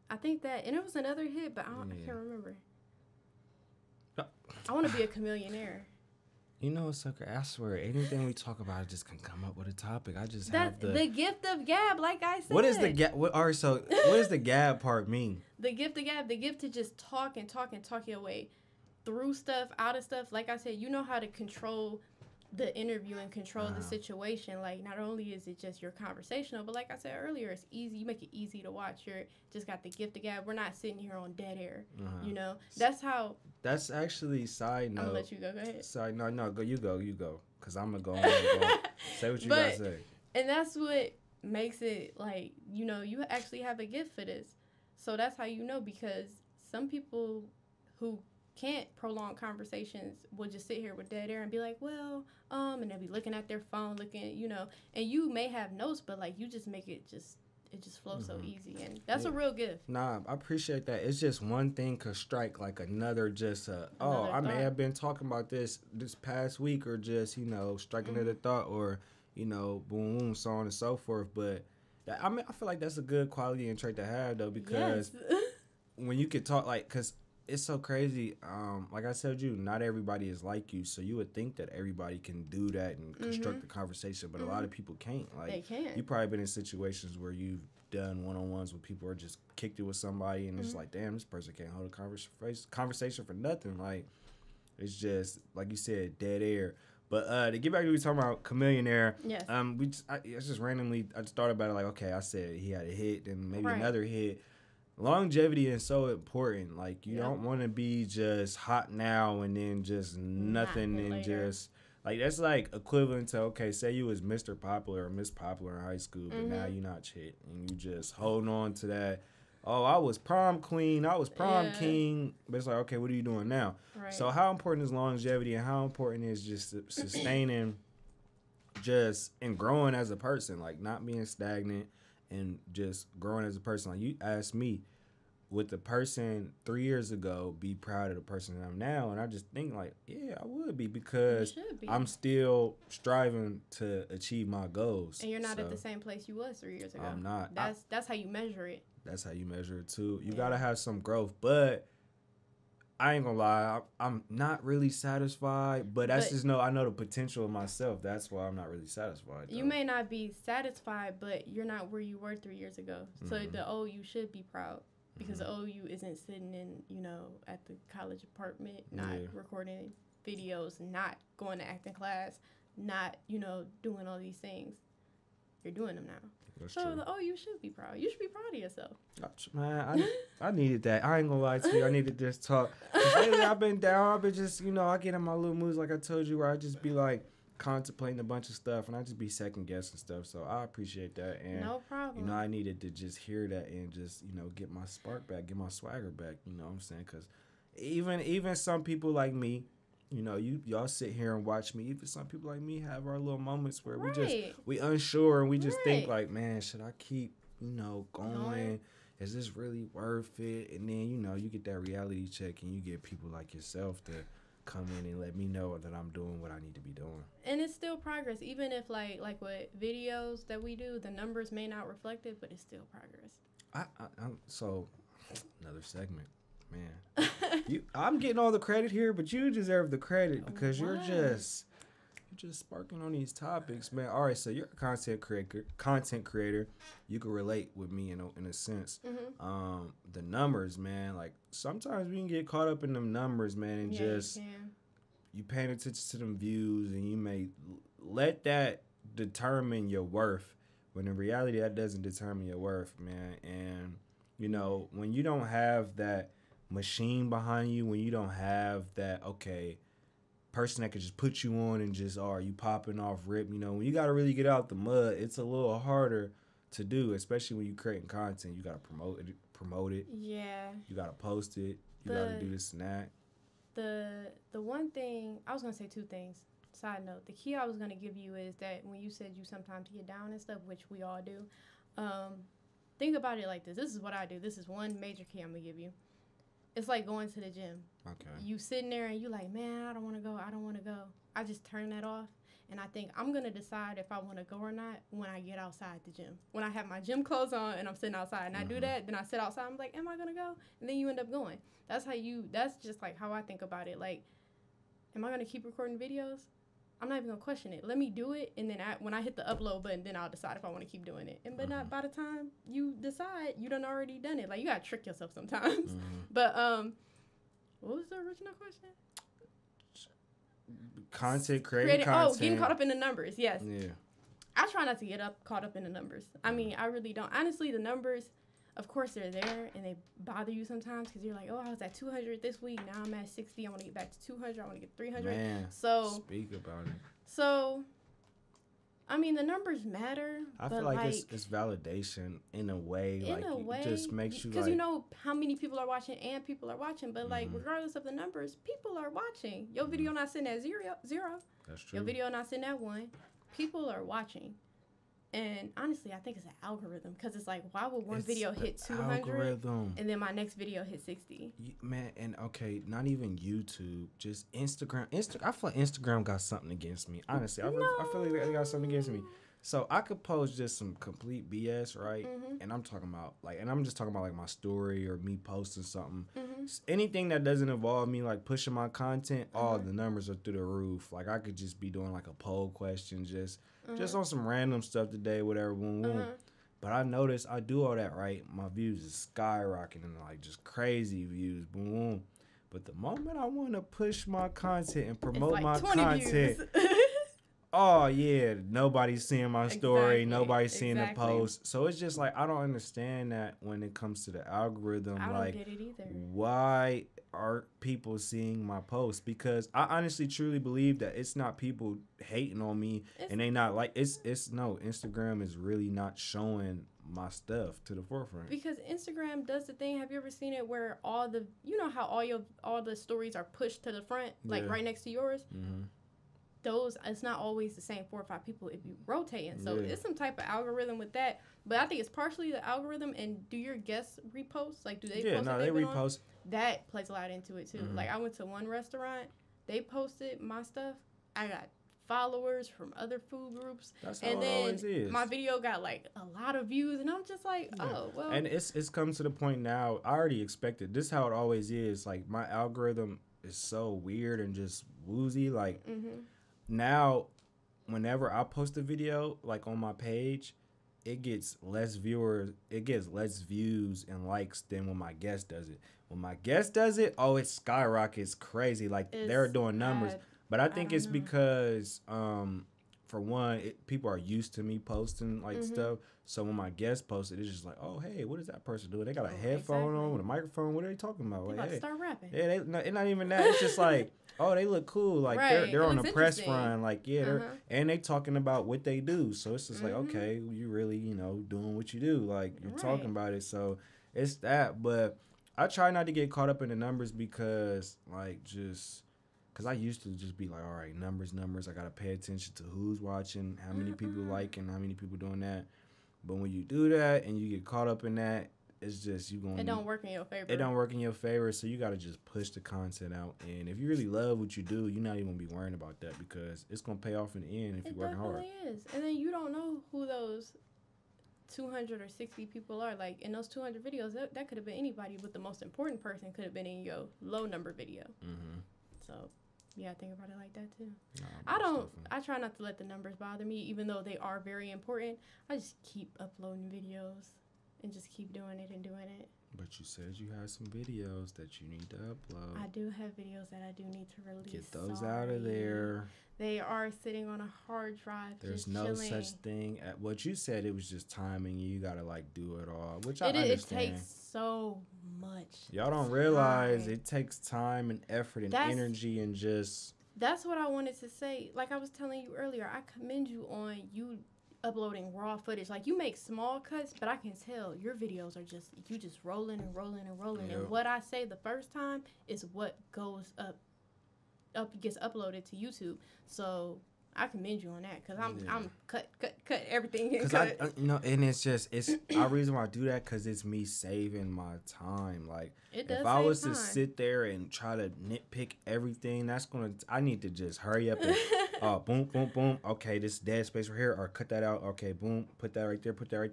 I think that, and it was another hit, but I can't remember. No. I want to be a chameleonaire. You know, sucker, I swear, anything we talk about, I just can come up with a topic. I just have the gift of gab, like I said. What is the gab? All right, so what does the gab part mean? The gift of gab, the gift to just talk and talk and talk your way through stuff, out of stuff. Like I said, you know how to control the interview and control the situation. Like, not only is it just your conversational, but like I said earlier, it's easy. You make it easy to watch. You're just got the gift of gab. We're not sitting here on dead air. You know, that's how. That's actually side note. I'm gonna let you go. Go ahead. Side no, go. You go. Cause I'm gonna go. Say what you gotta say. And that's what makes it like, you know, you actually have a gift for this. So that's how you know, because some people who can't prolong conversations will just sit here with dead air and be like, well, and they'll be looking at their phone, looking, you know, and you may have notes, but like you just make it just flows so easy, and that's a real gift. Nah, I appreciate that. It's just one thing could strike like another, just I may have been talking about this past week, or just, you know, striking another thought, or, you know, boom, so on and so forth. But I feel like that's a good quality and trait to have, though, because when you could talk, like, because it's so crazy. Like I said, not everybody is like you, so you would think that everybody can do that and construct the conversation, but a lot of people can't. Like, they can't. You probably been in situations where you've done one-on-ones with people, or just kicked it with somebody, and it's like, damn, this person can't hold a conversation for nothing. Like, it's just, like you said, dead air. But to get back to what we talking about, Chameleonaire. Yes. It's just randomly, I just thought about it, like, okay, I said he had a hit, and maybe another hit. Longevity is so important. Like, you don't want to be just hot now and then just nothing and later. Just like, that's like equivalent to, okay, say you was Mr. Popular or Miss Popular in high school, but now you're not shit, and you just holding on to that. Oh, I was prom queen, I was prom king, but it's like, okay, what are you doing now? Right. So how important is longevity, and how important is just sustaining just and growing as a person, like not being stagnant and just growing as a person. Like, you asked me, would the person 3 years ago be proud of the person that I'm now? And I just think, like, yeah, I would be, because I'm still striving to achieve my goals. And you're not at the same place you was 3 years ago. I'm not. That's how you measure it. That's how you measure it, too. You got to have some growth. But I ain't going to lie, I'm not really satisfied. But that's just I know the potential of myself. That's why I'm not really satisfied, though. You may not be satisfied, but you're not where you were 3 years ago. So the OU should be proud. Because the OU isn't sitting in, you know, at the college apartment, not recording videos, not going to acting class, not, you know, doing all these things. You're doing them now. That's true. The OU should be proud. You should be proud of yourself. Man, I needed that. I ain't gonna lie to you. I needed this talk. Lately, I've been down. I've been just, you know, I get in my little moods, like I told you, where I just be like contemplating a bunch of stuff, and I just be second guessing stuff. So I appreciate that, and no problem. You know, I needed to just hear that and just, you know, get my spark back, get my swagger back. You know what I'm saying? Because even some people like me, you know, y'all sit here and watch me. Even some people like me have our little moments where we unsure, and we just think like, man, should I keep, you know, going? Is this really worth it? And then, you know, you get that reality check, and you get people like yourself to come in and let me know that I'm doing what I need to be doing. And it's still progress, even if like with videos that we do, the numbers may not reflect it, but it's still progress. So another segment, man. I'm getting all the credit here, but you deserve the credit, because you're just sparking on these topics, man. All right, so you're a content creator. You can relate with me in a sense. The numbers, man. Like, sometimes we can get caught up in them numbers, man, and you paying attention to them views, and you may let that determine your worth, when in reality that doesn't determine your worth, man. And you know, when you don't have that machine behind you, when you don't have that person that could just put you on and just, you popping off rip, you know, when you got to really get out the mud, it's a little harder to do, especially when you're creating content. You got to promote it, promote it. Yeah. You gotta post it. You gotta do this and that. The one thing I was gonna say, two things. Side note: the key I was gonna give you is that when you said you sometimes get down and stuff, which we all do. Think about it like this. This is what I do. This is one major key I'm gonna give you. It's like going to the gym. Okay. You sitting there and you like, man, I don't want to go. I don't want to go. I just turn that off. And I think I'm going to decide if I want to go or not when I get outside the gym. When I have my gym clothes on and I'm sitting outside and I do that, then I sit outside. I'm like, am I going to go? And then you end up going. That's just like how I think about it. Like, am I going to keep recording videos? I'm not even going to question it. Let me do it. And then when I hit the upload button, then I'll decide if I want to keep doing it. But not by the time you decide, you done already done it. Like, you got to trick yourself sometimes. But, what was the original question? Content, creating content. Oh, getting caught up in the numbers. Yes. Yeah. I try not to get caught up in the numbers. I mean, I really don't. Honestly, the numbers, of course, they're there and they bother you sometimes because you're like, oh, I was at 200 this week. Now I'm at 60. I want to get back to 200. I want to get 300. Man, so speak about it. So, I mean, the numbers matter. I feel like it's validation in a way. It just makes you because you know how many people are watching and people are watching. But like, regardless of the numbers, people are watching. Your video not sitting at zero. That's true. Your video not sitting at 1. People are watching. And honestly, I think it's an algorithm because it's like, why would one video hit 200 and then my next video hit 60? Man, and okay, not even YouTube, just Instagram. I feel like Instagram got something against me. Honestly, I feel like they got something against me. So I could post just some complete BS, right? And I'm talking about I'm just talking about like my story or me posting something. Anything that doesn't involve me like pushing my content, all the numbers are through the roof. Like I could just be doing like a poll question, just on some random stuff today, whatever, boom, boom. But I noticed I do all that, right? My views is skyrocketing, like just crazy views, boom, boom. But the moment I want to push my content and promote my content, oh yeah, nobody's seeing my story, nobody's seeing the post. So it's just like I don't understand that when it comes to the algorithm. I don't get it either. Why are people seeing my posts? Because I honestly truly believe that it's not people hating on me and they not like it's no, Instagram is really not showing my stuff to the forefront. Because Instagram does the thing. Have you ever seen it where all how all the stories are pushed to the front, like right next to yours? Those, it's not always the same 4 or 5 people. It be rotating. So it's some type of algorithm with that. But I think it's partially the algorithm. And do your guests repost? Like, do they post? Yeah, no, they repost. That plays a lot into it too. Like, I went to one restaurant. They posted my stuff. I got followers from other food groups. That's how it always is. My video got like a lot of views, and I'm just like, oh well. And it's come to the point now. I already expected. This is how it always is. Like my algorithm is so weird and just woozy. Like. Now, whenever I post a video, like on my page, it gets less views and likes than when my guest does it. When my guest does it, it skyrockets crazy. Like they're doing numbers. But I think it's because, for one, people are used to me posting like stuff. So when my guest posts it, it's just like, oh, hey, what is that person doing? They got a headphone on with a microphone. What are they talking about? They about to start rapping. Yeah, it's not even that. It's just like, oh, they look cool. Like they're on the press run. Like and they talking about what they do. So it's just like, okay, you really doing what you do. Like you're talking about it. So it's that. But I try not to get caught up in the numbers because because I used to just be like, all right, numbers. I gotta pay attention to who's watching, how many people liking, how many people doing that. But when you do that and you get caught up in that, it's just it don't work in your favor. It don't work in your favor, so you got to just push the content out. And if you really love what you do, you're not even going to be worrying about that because it's going to pay off in the end if you're working hard. It definitely is. And then you don't know who those 200 or 60 people are. Like, in those 200 videos, that could have been anybody, but the most important person could have been in your low number video. So, yeah, I think about it like that, too. No, I try not to let the numbers bother me, even though they are very important. I just keep uploading videos. And just keep doing it and doing it. But you said you had some videos that you need to upload. I do have videos that I do need to release. Get those out of there. They are sitting on a hard drive. There's just no chilling. such thing. What you said, it was just timing. You got to do it all, which I understand. It takes so much. Y'all don't realize it takes time and effort and energy and just. That's what I wanted to say. Like I was telling you earlier, I commend you on you uploading raw footage. Like, you make small cuts, but I can tell your videos are just, you just rolling and rolling and rolling. Yep. And what I say the first time is what goes gets uploaded to YouTube. So I commend you on that, because I'm cut everything. Because I and it's our reason why I do that, because it's me saving my time. Like, if I was to sit there and try to nitpick everything, I need to just hurry up and boom, boom, boom. Okay, this dead space right here, or cut that out. Okay, boom, put that right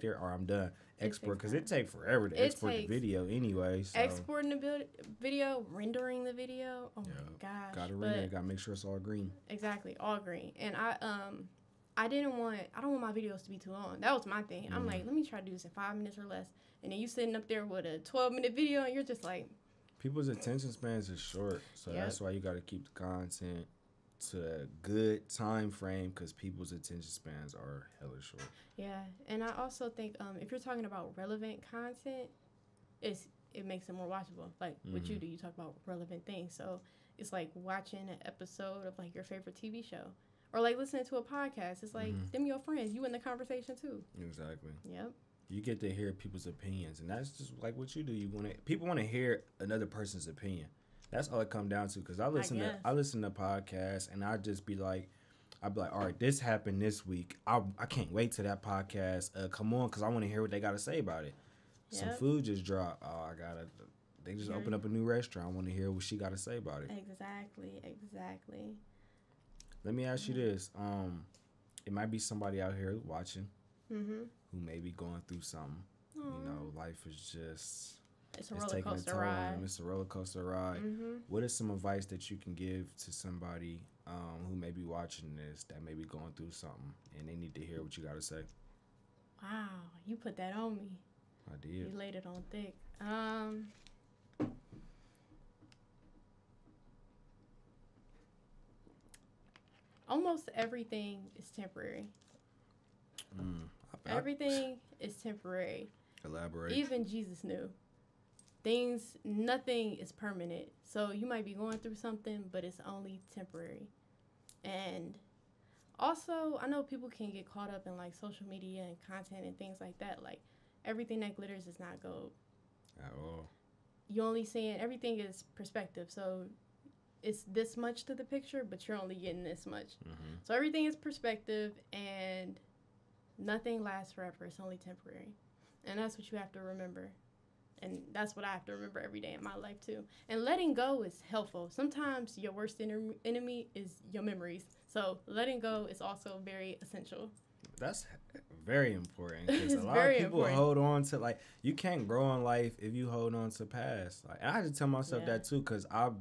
there, or I'm done. Export, because it takes forever to export the video anyway. So. Exporting the video, rendering the video. Oh my gosh. Gotta render it. Gotta make sure it's all green. Exactly, all green. And I don't want my videos to be too long. That was my thing. I'm like, let me try to do this in 5 minutes or less. And then you sitting up there with a 12-minute video, and you're just like. People's attention spans is short, so that's why you gotta keep the content to a good time frame, because people's attention spans are hella short. Yeah, and I also think if you're talking about relevant content, it makes it more watchable. Like what you do, you talk about relevant things. So it's like watching an episode of like your favorite TV show, or like listening to a podcast. It's like them your friends, you in the conversation too. Exactly. Yep. You get to hear people's opinions, and that's just like what you do. People want to hear another person's opinion. That's all it comes down to. Because I listen to podcasts, and I'd be like, all right, this happened this week. I can't wait till that podcast come on, because I want to hear what they got to say about it. Yep. Some food just dropped. They just opened up a new restaurant. I want to hear what she got to say about it. Exactly. Let me ask you this. It might be somebody out here watching who may be going through something. You know, life is just... It's a roller coaster ride. It's a roller coaster ride. What is some advice that you can give to somebody who may be watching this, that may be going through something, and they need to hear what you got to say? Wow, you put that on me. I did. You laid it on thick. Almost everything is temporary. Everything is temporary. Elaborate. Even Jesus knew. Nothing is permanent. So you might be going through something, but it's only temporary. And also, I know people can get caught up in like social media and content and things like that. Like, everything that glitters is not gold. At all. You only seeing, everything is perspective. So it's this much to the picture, but you're only getting this much. So everything is perspective, and nothing lasts forever. It's only temporary. And that's what you have to remember. And that's what I have to remember every day in my life, too. And letting go is helpful. Sometimes your worst enemy is your memories. So letting go is also very essential. That's very important, because a lot of people hold on to, like, you can't grow in life if you hold on to past. Like, and I just tell myself that, too, because I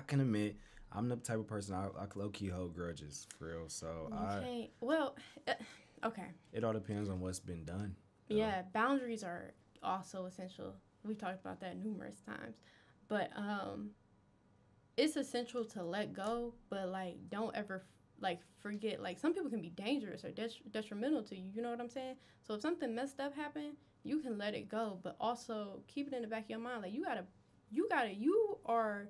can admit I'm the type of person, I low-key hold grudges, for real. So okay. It all depends on what's been done. Yeah, boundaries are also essential. We've talked about that numerous times, but it's essential to let go, but like don't ever like forget. Like, some people can be dangerous or detrimental to you, you know what I'm saying? So if something messed up happened, you can let it go, but also keep it in the back of your mind. Like, you are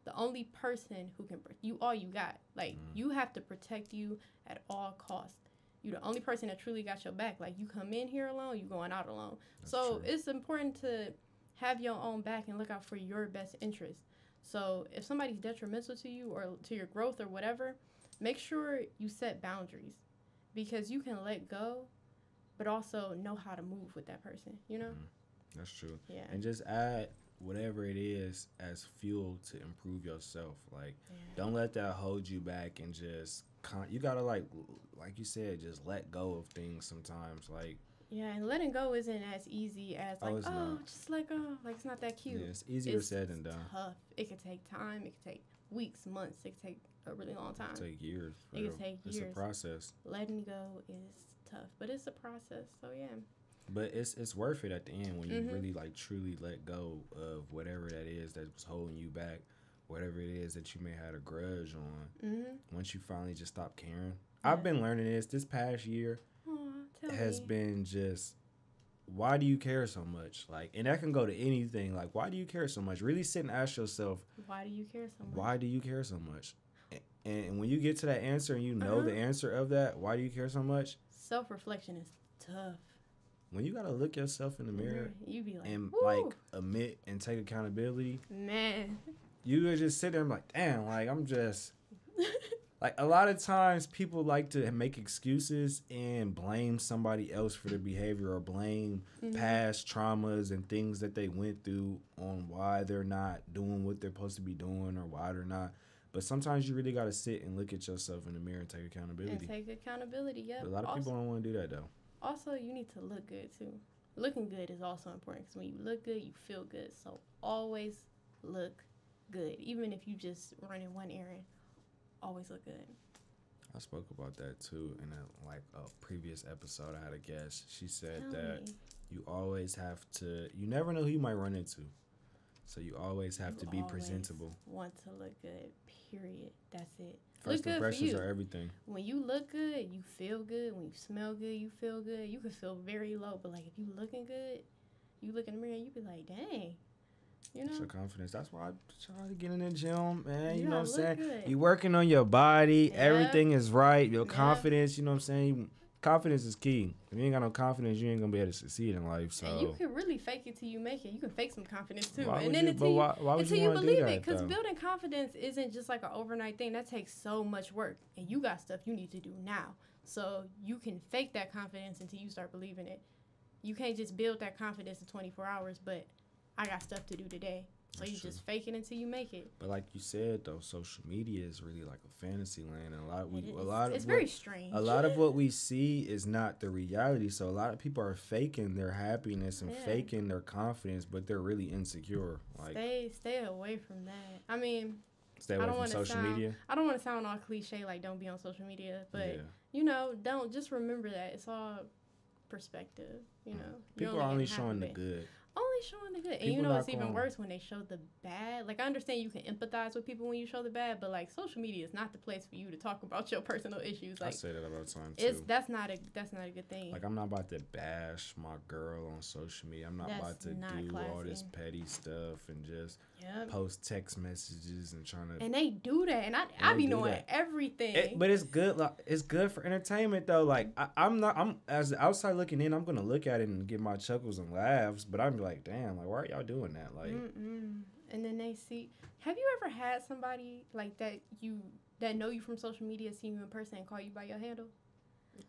the only person who can, all you got. Like, you have to protect you at all costs. You're the only person that truly got your back. Like, you come in here alone, you going out alone. That's true. It's important to have your own back and look out for your best interest. So if somebody's detrimental to you or to your growth or whatever, make sure you set boundaries, because you can let go, but also know how to move with that person, you know? That's true. Yeah. And just add whatever it is as fuel to improve yourself. Like, don't let that hold you back, and just you gotta like you said, just let go of things sometimes. Like, and letting go isn't as easy as like, just let go. Like, it's not that cute. Yeah, it's easier said than done. Tough. It could take time. It could take weeks, months. It could take a really long time. It could take years. It could take years. It's a process. Letting go is tough, but it's a process. So yeah. But it's worth it at the end when you really like truly let go of whatever that is that was holding you back, whatever it is that you may have a grudge on. Once you finally just stop caring. I've been learning this past year. Has been just, why do you care so much? Like, and that can go to anything. Like, why do you care so much? Really sit and ask yourself, why do you care so much? Why do you care so much? And when you get to that answer and you know the answer of that, why do you care so much? Self-reflection is tough. When you gotta look yourself in the mirror, you be like, and woo. like admit and take accountability, man, you would just sit there and be like, damn, like I'm just like a lot of times people like to make excuses and blame somebody else for their behavior or blame past traumas and things that they went through on why they're not doing what they're supposed to be doing or why they're not. But sometimes you really got to sit and look at yourself in the mirror and take accountability. Yep. But a lot of people don't want to do that, though. Also, you need to look good, too. Looking good is also important because when you look good, you feel good. So always look good. Even if you just run in one errand, always look good. I spoke about that, too, in a previous episode. I had a guest. She said you always have to, you never know who you might run into. So you always have to be presentable. Want to look good, period. That's it. First impressions are everything. When you look good, you feel good. When you smell good, you feel good. You can feel very low, but like if you looking good, you look in the mirror, you be like, dang. You know? It's your confidence. That's why I try to get in the gym, man. You know what I'm saying? Good. You working on your body. Yep. Everything is right. Your confidence, you know what I'm saying? Confidence is key. If you ain't got no confidence, you ain't gonna be able to succeed in life. So and you can really fake it till you make it. You can fake some confidence too, why and then until you believe it. Because building confidence isn't just like an overnight thing. That takes so much work, and you got stuff you need to do now. So you can fake that confidence until you start believing it. You can't just build that confidence in 24 hours. But I got stuff to do today. So you just fake it until you make it. But like you said, though, social media is really like a fantasy land, and it's very strange. A lot of what we see is not the reality. So a lot of people are faking their happiness and faking their confidence, but they're really insecure. Like stay away from that. I mean, stay away from social media. I don't want to sound all cliche like don't be on social media, but don't just remember that it's all perspective. You know, people are only showing the good. Only showing the good. And it's even worse when they show the bad. Like, I understand you can empathize with people when you show the bad, but, like, social media is not the place for you to talk about your personal issues. Like, I say that about time, too. That's not a good thing. Like, I'm not about to bash my girl on social media. I'm not about to do classy. All this petty stuff and just post text messages and trying to... And they do that, and I be knowing everything. But it's good. Like, it's good for entertainment, though. Like, I'm as the outside looking in, I'm going to look at it and get my chuckles and laughs, but I'm like, damn, like, why are y'all doing that? Like, and then they see. Have you ever had somebody like that know you from social media, see you in person, and call you by your handle?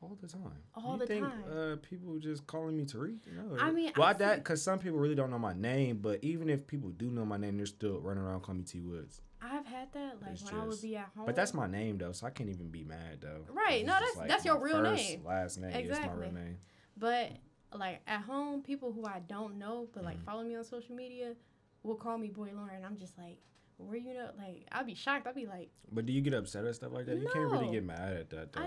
All the time. All the time. People just calling me Tariq? No. I mean, because some people really don't know my name, but even if people do know my name, they're still running around calling me T Woods. I've had that, like when I would be at home. But that's my name though, so I can't even be mad though. Right? No, that's your real name. Last name. Exactly. It's my real name. But like at home, people who I don't know but like follow me on social media will call me Boy Lauren. I'm just like, where you know? Like I'll be shocked. I'll be like. But do you get upset at stuff like that? You can't really get mad at that though.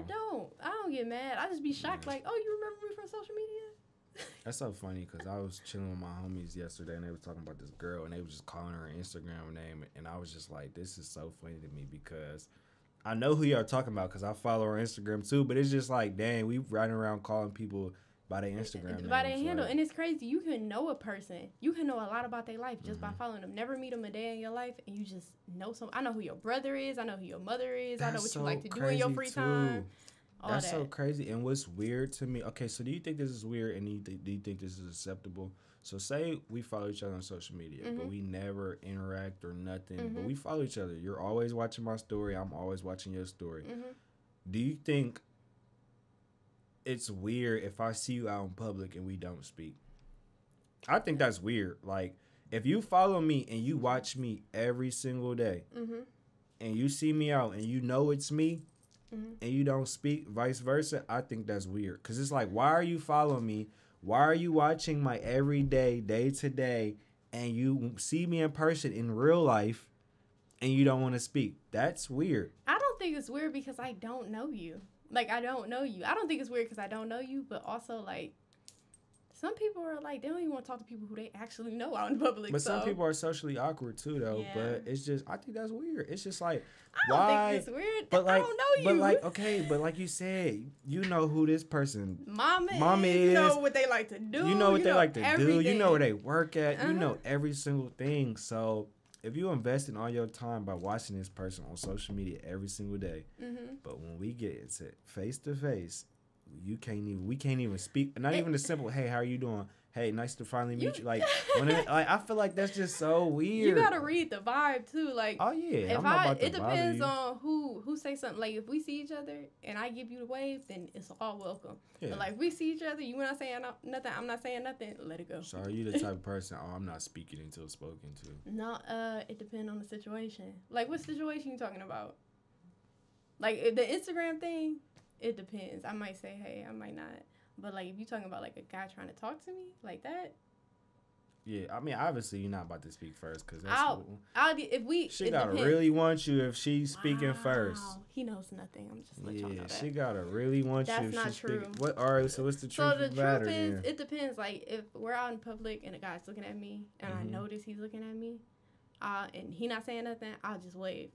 I don't get mad. I just be shocked. Like, oh, you remember me from social media? That's so funny because I was chilling with my homies yesterday and they were talking about this girl and they were just calling her Instagram name and I was just like, this is so funny to me because I know who y'all talking about because I follow her Instagram too, but it's just like, dang, we riding around calling people by their Instagram by their handle. Like, and it's crazy. You can know a person. You can know a lot about their life just by following them. Never meet them a day in your life and you just know some. I know who your brother is. I know who your mother is. I know what you like to do in your free time. That's so crazy. And what's weird to me, okay, so do you think this is weird and do you think this is acceptable? So say we follow each other on social media, but we never interact or nothing, but we follow each other. You're always watching my story. I'm always watching your story. Do you think it's weird if I see you out in public and we don't speak? I think that's weird. Like, if you follow me and you watch me every single day and you see me out and you know it's me, and you don't speak, vice versa, I think that's weird. Because it's like, why are you following me? Why are you watching my everyday, day to day, and you see me in person in real life, and you don't want to speak? That's weird. I don't think it's weird because I don't know you. Like, I don't know you. I don't think it's weird because I don't know you, but also, like, some people are like, they don't even want to talk to people who they actually know out in public. But some people are socially awkward too, though. Yeah. But it's just, I think that's weird. It's just like, I don't think it's weird. But like, I don't know you. But like, okay, but like you said, you know who this person, Mama is. You know what they like to do. You know what they like to do. You know where they work at. You know every single thing. So if you invest in all your time by watching this person on social media every single day, but when we get it face to face, we can't even speak. Not even a simple, hey, how are you doing? Hey, nice to finally meet you. Like, I feel like that's just so weird. You gotta read the vibe too. Like, oh yeah, it depends on who say something. Like, if we see each other and I give you the wave, then it's all welcome. Yeah. But like, if we see each other, you not saying nothing, I'm not saying nothing. Let it go. So are you the type of person? Oh, I'm not speaking until spoken to. No, it depends on the situation. Like, what situation you talking about? Like the Instagram thing, it depends. I might say hey, I might not. But, like, if you talking about, like, a guy trying to talk to me like that. Yeah, I mean, obviously, you're not about to speak first. Because she got to really want you if she's speaking first. He knows nothing. I'm just letting y'all know that. She got to really want That's you if she's speaking. That's not true. All right, so what's the truth? So, the truth is, it depends. Like, if we're out in public and a guy's looking at me and I notice he's looking at me and he not saying nothing, I'll just wave.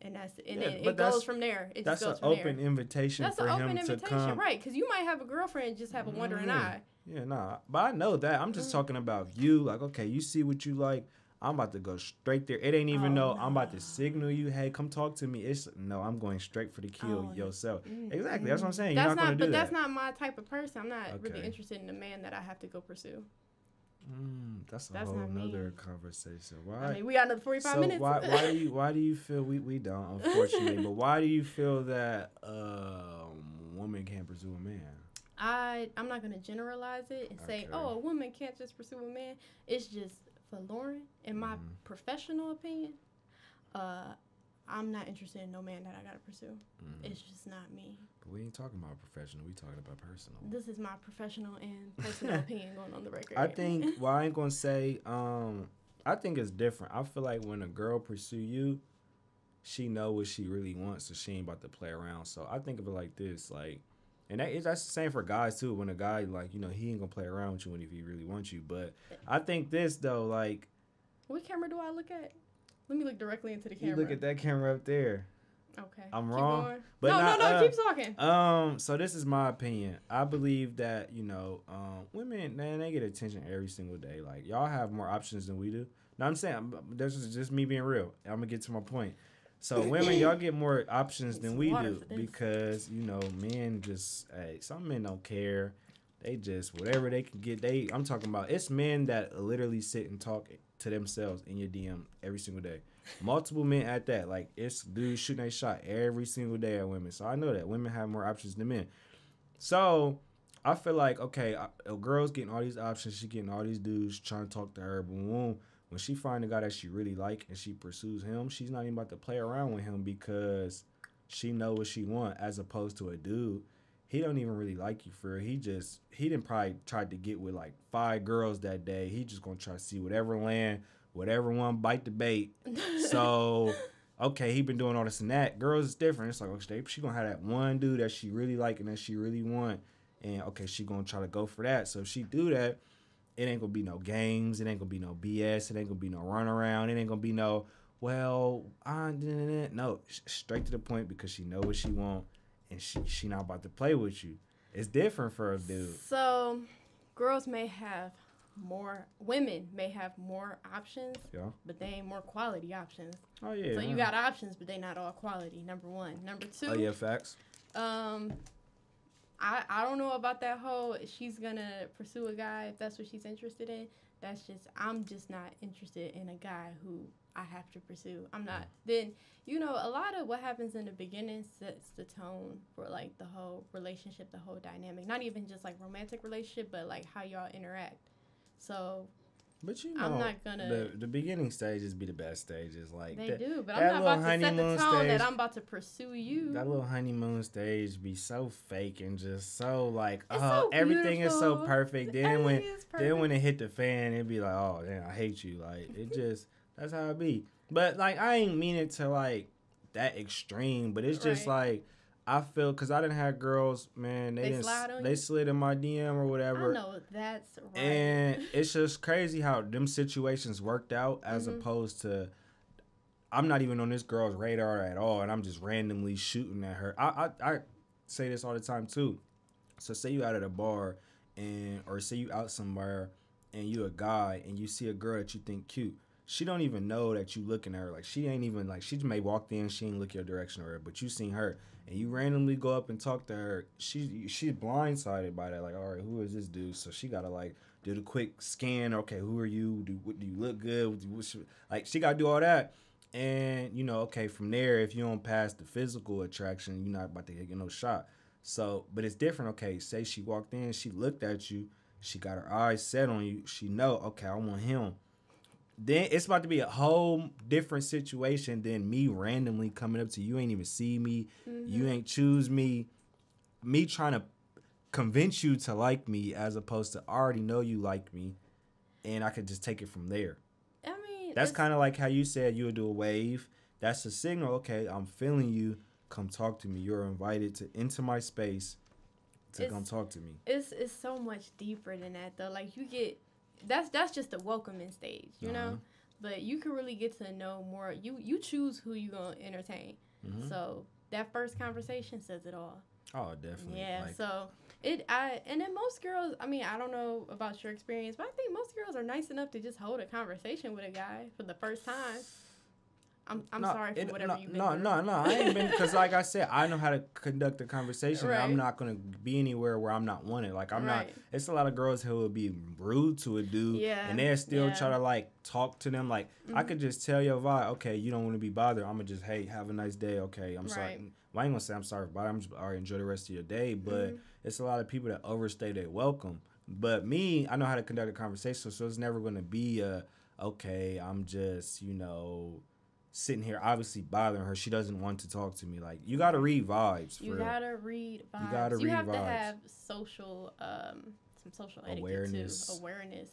And it goes from there. That's an open invitation for him to come. Right? Because you might have a girlfriend and just have a wandering eye. Yeah, nah. But I know that. I'm just talking about you. Like, okay, you see what you like. I'm about to go straight there. It ain't even I'm about to signal you. Hey, come talk to me. I'm going straight for the kill yourself. Exactly. That's what I'm saying. You're not gonna do that. But that's not my type of person. I'm not really interested in a man that I have to go pursue. That's whole nother conversation. Why? I mean, we got another 45 minutes. Why do you feel we don't, unfortunately, but why do you feel that woman can't pursue a man? I'm not gonna generalize it and say, a woman can't just pursue a man. It's just for Lauren, in my professional opinion, I'm not interested in no man that I gotta pursue. It's just not me. But we ain't talking about professional. We talking about personal. This is my professional and personal opinion going on the record. I think. Well, I ain't gonna say. I think it's different. I feel like when a girl pursue you, she know what she really wants, so she ain't about to play around. So I think of it like this, like, and that's the same for guys too. When a guy he ain't gonna play around with you if he really wants you. But I think this though, like, what camera do I look at? Let me look directly into the camera. You look at that camera up there. Okay. I'm wrong. Going. But no, keep talking. So this is my opinion. I believe that, women, man, they get attention every single day. Like, y'all have more options than we do. No, I'm saying, this is just me being real. I'm gonna get to my point. So women, y'all get more options than we do because, men just, some men don't care. They just, whatever they can get, I'm talking about, it's men that literally sit and talk to themselves in your DM every single day. Multiple men at that. Like, it's dudes shooting a shot every single day at women. So I know that women have more options than men. So I feel like, okay, a girl's getting all these options. She getting all these dudes trying to talk to her. Boom. When she find a guy that she really like and she pursues him, she's not even about to play around with him because she know what she want, as opposed to a dude. He don't even really like you for real. He didn't probably tried to get with like 5 girls that day. He just gonna try to see whatever land, whatever one bite the bait. So, okay, he been doing all this and that. Girls is different. It's like, okay, she gonna have that one dude that she really like and that she really want. And, okay, she gonna try to go for that. So if she do that, it ain't gonna be no games. It ain't gonna be no BS. It ain't gonna be no runaround. It ain't gonna be no, no, straight to the point because she know what she want. And she not about to play with you. It's different for a dude. So, women may have more options, but they ain't more quality options. Oh, yeah. So, you got options, but they not all quality, number one. Number two. Oh, yeah, facts. I don't know about that whole, she's going to pursue a guy if that's what she's interested in. I'm just not interested in a guy who I have to pursue. I'm not. Then, a lot of what happens in the beginning sets the tone for, like, the whole relationship, the whole dynamic. Not even just, like, romantic relationship, but, like, how y'all interact. So, but I'm not going to... The beginning stages be the best stages. Like they do, but I'm not about to set the tone that I'm about to pursue you. That little honeymoon stage be so fake and just so, like, so everything is so perfect. Then when it hit the fan, it be like, oh, damn, I hate you. Like, it just... That's how it be. But, like, I ain't mean it to, like, that extreme. But it's just, like, I feel... Because I didn't have girls, man. They slid in my DM or whatever. I know. That's right. And it's just crazy how them situations worked out as opposed to... I'm not even on this girl's radar at all. And I'm just randomly shooting at her. I say this all the time, too. So, say you out at a bar or say you out somewhere and you a guy and you see a girl that you think cute. she don't even know that you looking at her. Like, she ain't even, like, she may walked in, she ain't look your direction or whatever, but you seen her, and you randomly go up and talk to her. She's blindsided by that. Like, all right, who is this dude? So she gotta, like, do the quick scan. Okay, who are you? Do you look good? Like, she gotta do all that. And, you know, okay, from there, if you don't pass the physical attraction, you're not about to get no shot. So, but it's different. Okay, say she walked in, she looked at you, she got her eyes set on you, she know, okay, I want him. Then it's about to be a whole different situation than me randomly coming up to you. You ain't even see me. You ain't choose me. Me trying to convince you to like me as opposed to I already know you like me, and I could just take it from there. I mean, that's kind of like how you said you would do a wave. That's a signal. Okay, I'm feeling you. Come talk to me. You're invited into my space to come talk to me. It's so much deeper than that though. Like you get. That's just the welcoming stage, you know? But you can really get to know more. You choose who you going to entertain. So that first conversation says it all. Oh, definitely. Yeah, like, so and then most girls, I mean, I don't know about your experience, but I think most girls are nice enough to just hold a conversation with a guy for the first time. I'm sorry for whatever you've been through. No. I ain't been, because like I said, I know how to conduct a conversation. Right. I'm not going to be anywhere where I'm not wanted. Like, I'm not, it's a lot of girls who would be rude to a dude, and they'll still try to, like, talk to them. Like, I could just tell your vibe, okay, you don't want to be bothered. I'm going to just, hey, have a nice day. Okay, I'm sorry. Well, I ain't going to say I'm sorry, but I'm just, all right, enjoy the rest of your day. But it's a lot of people that overstay their welcome. But me, I know how to conduct a conversation, so it's never going to be okay, I'm just, you know, sitting here obviously bothering her. She doesn't want to talk to me. Like, you gotta read vibes. You gotta read vibes. You have to have social some social etiquette awareness. Too. Awareness.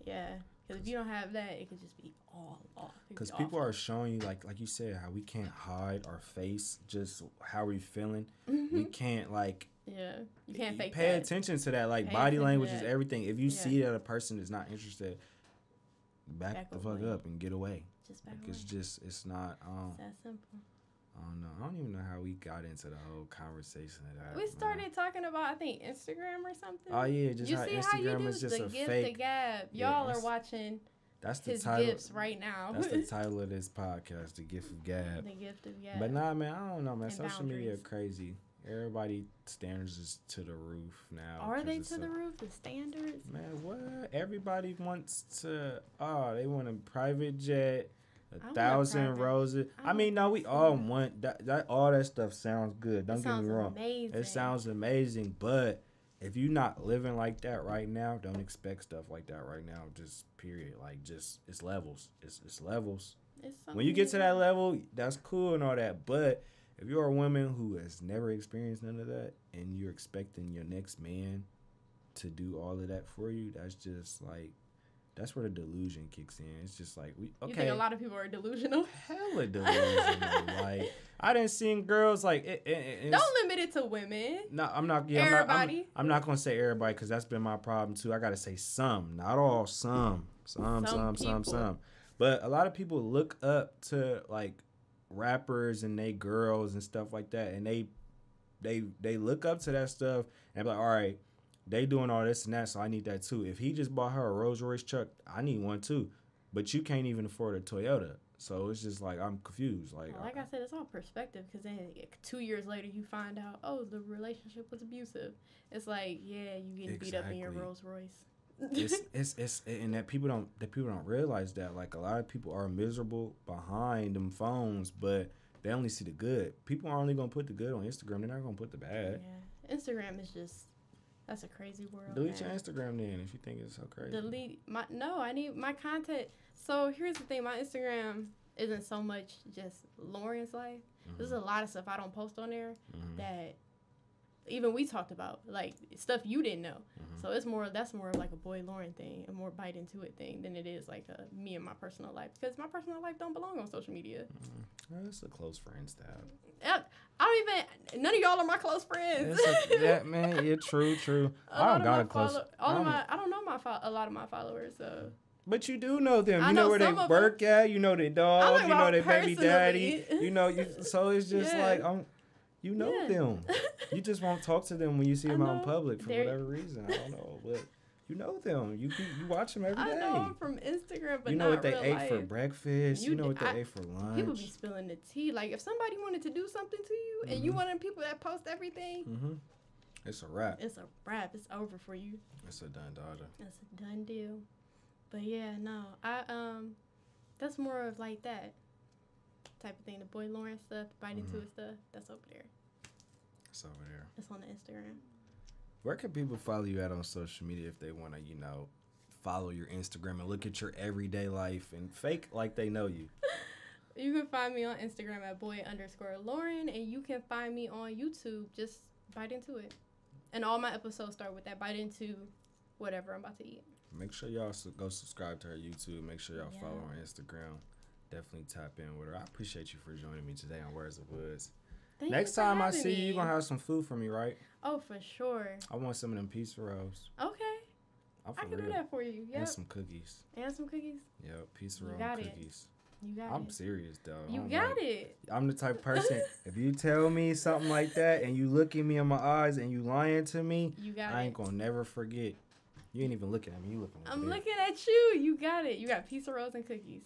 Yeah. Because if you don't have that, it could just be all off. Because people are showing you, like you said, how we can't hide our face, just how we feeling. We can't, like, you can't fake pay that. attention to that. Like, body language is everything. If you see that a person is not interested, back the fuck up and get away. Just back like, away. It's not. It's that simple. I don't know. I don't even know how we got into the whole conversation of that. We started talking about, I think, Instagram or something. Oh yeah, just you how see Instagram how you is just the a gift fake. The gab. Y'all are watching. That's the his title. Gifts right now. That's the title of this podcast, The Gift of Gab. The Gift of Gab. But nah, man, I don't know, man. And Social media are crazy. Everybody standards is to the roof now. Are they to the roof? The standards? Man, what? Everybody wants to. Oh, they want a private jet. 1,000 roses. I mean, no, we all want that. All that stuff sounds good. Don't get me wrong. Amazing. It sounds amazing, but if you're not living like that right now, don't expect stuff like that right now. Just period. Like, just it's levels. It's levels. When you get to that level, that's cool and all that. But if you're a woman who has never experienced none of that, and you're expecting your next man to do all of that for you, that's just like. That's where the delusion kicks in. It's just like, okay. You think a lot of people are delusional? Hella delusional. Like, I didn't see girls like don't limit it to women. No, I'm not. Yeah, everybody. I'm not gonna say everybody, because that's been my problem too. I gotta say some, not all. Some. But a lot of people look up to like rappers and they girls and stuff like that, and they look up to that stuff and be like, all right. They doing all this and that, so I need that too. If he just bought her a Rolls Royce truck, I need one too. But you can't even afford a Toyota. So it's just like, I'm confused. Like I said, it's all perspective, because then 2 years later you find out, oh, the relationship was abusive. It's like, yeah, you getting beat up in your Rolls Royce. it's and that people don't realize that, like, a lot of people are miserable behind them phones, but they only see the good. People are only gonna put the good on Instagram. They're not gonna put the bad. Yeah, Instagram is just. That's a crazy world. Delete your Instagram then if you think it's so crazy. I need my content. So here's the thing, my Instagram isn't so much just Lauren's life. There's a lot of stuff I don't post on there that even we talked about, like stuff you didn't know. So that's more of like a boy Lauren thing, a more bite into it thing than it is like a me and my personal life, because my personal life don't belong on social media. That's a close friends tab. None of y'all are my close friends. Man, yeah, true. I don't got a close. I don't know a lot of my followers, so. But you do know them. You know where they work at. You know their dog. You know their baby daddy. You know So it's just like you know them. You just won't talk to them when you see them out in public for whatever reason. I don't know, but You know them. You watch them every day. I know them from Instagram, but you know not what they real ate life. for breakfast. You know what they ate for lunch. People be spilling the tea. Like if somebody wanted to do something to you, and you one of them people that post everything, it's a wrap. It's a wrap. It's over for you. It's a done daughter. It's a done deal. But yeah, no, that's more of like that type of thing. The Boy Lawrence stuff, bite into it stuff. That's over there. It's over there. It's on the Instagram. Where can people follow you at on social media if they want to, you know, follow your Instagram and look at your everyday life and fake like they know you? You can find me on Instagram at boy_Lauren, and you can find me on YouTube. Just bite into it. And all my episodes start with that bite into whatever I'm about to eat. Make sure y'all go subscribe to her YouTube. Make sure y'all follow her on Instagram. Definitely tap in with her. I appreciate you for joining me today on Words of Woods. Next time I see you, you're going to have some food for me, right? Oh, for sure. I want some of them pizza rolls. Okay. I can do that for you. Yep. And some cookies. And some cookies? Yep, pizza roll cookies. You got it. I'm serious, though. You got it. I'm the type of person, if you tell me something like that and you look at me in my eyes and you lying to me, I ain't going to never forget. You ain't even looking at me. You looking at me. I'm looking at you. You got it. You got pizza rolls and cookies.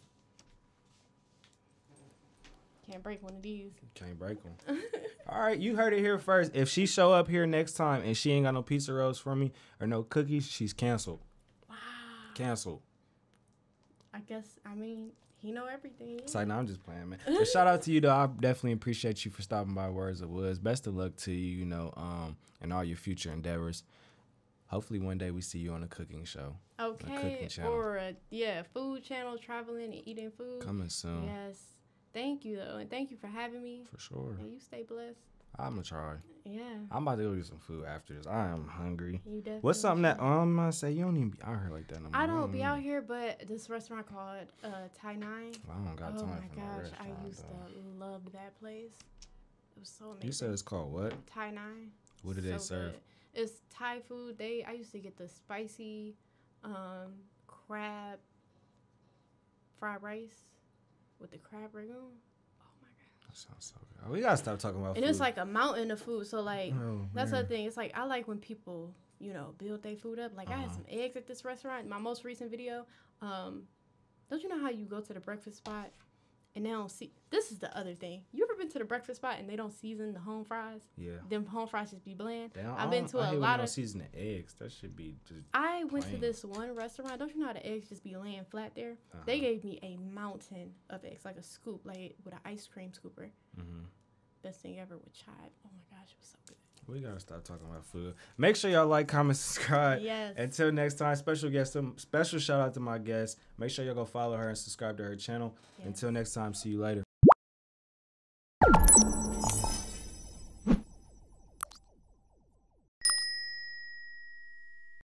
Can't break one of these. Can't break them. All right, you heard it here first. If she show up here next time and she ain't got no pizza rolls for me or no cookies, she's canceled. Wow. Canceled. I guess, he know everything. It's like, no, I'm just playing, man. But shout out to you, though. I definitely appreciate you for stopping by Words of Woods. Best of luck to you, you know, and all your future endeavors. Hopefully one day we see you on a cooking show. Okay. A cooking channel. Or a food channel, traveling and eating food. Coming soon. Yes. Thank you, though. And thank you for having me. For sure. And you stay blessed. I'm going to try. Yeah. I'm about to go get some food after this. I am hungry. You definitely What's something that, I'm going to say, you don't even be out here like that no more. I don't be out here, but this restaurant called Thai 9. Well, I don't got time for no restaurant, I used to love that place. It was so amazing. You said it's called what? Thai 9. What do they serve? Good. It's Thai food. I used to get the spicy crab fried rice with the crab ragoon. Oh my god, that sounds so good. We gotta stop talking about food. And it's like a mountain of food. So like that's the thing. It's like I like when people, you know, build their food up. Like I had some eggs at this restaurant. My most recent video. Don't you know how you go to the breakfast spot and they don't see? This is the other thing. You ever been to the breakfast spot and they don't season the home fries? Yeah. Them home fries just be bland. I've been to a lot of season the eggs. That should be just. I went to this one restaurant. Don't you know how the eggs just be laying flat there? They gave me a mountain of eggs, like a scoop, like with an ice cream scooper. Best thing ever with chive. Oh my gosh, it was so good. We gotta stop talking about food. Make sure y'all like, comment, subscribe. Yes. Until next time, special shout out to my guest. Make sure y'all go follow her and subscribe to her channel. Yes. Until next time, see you later.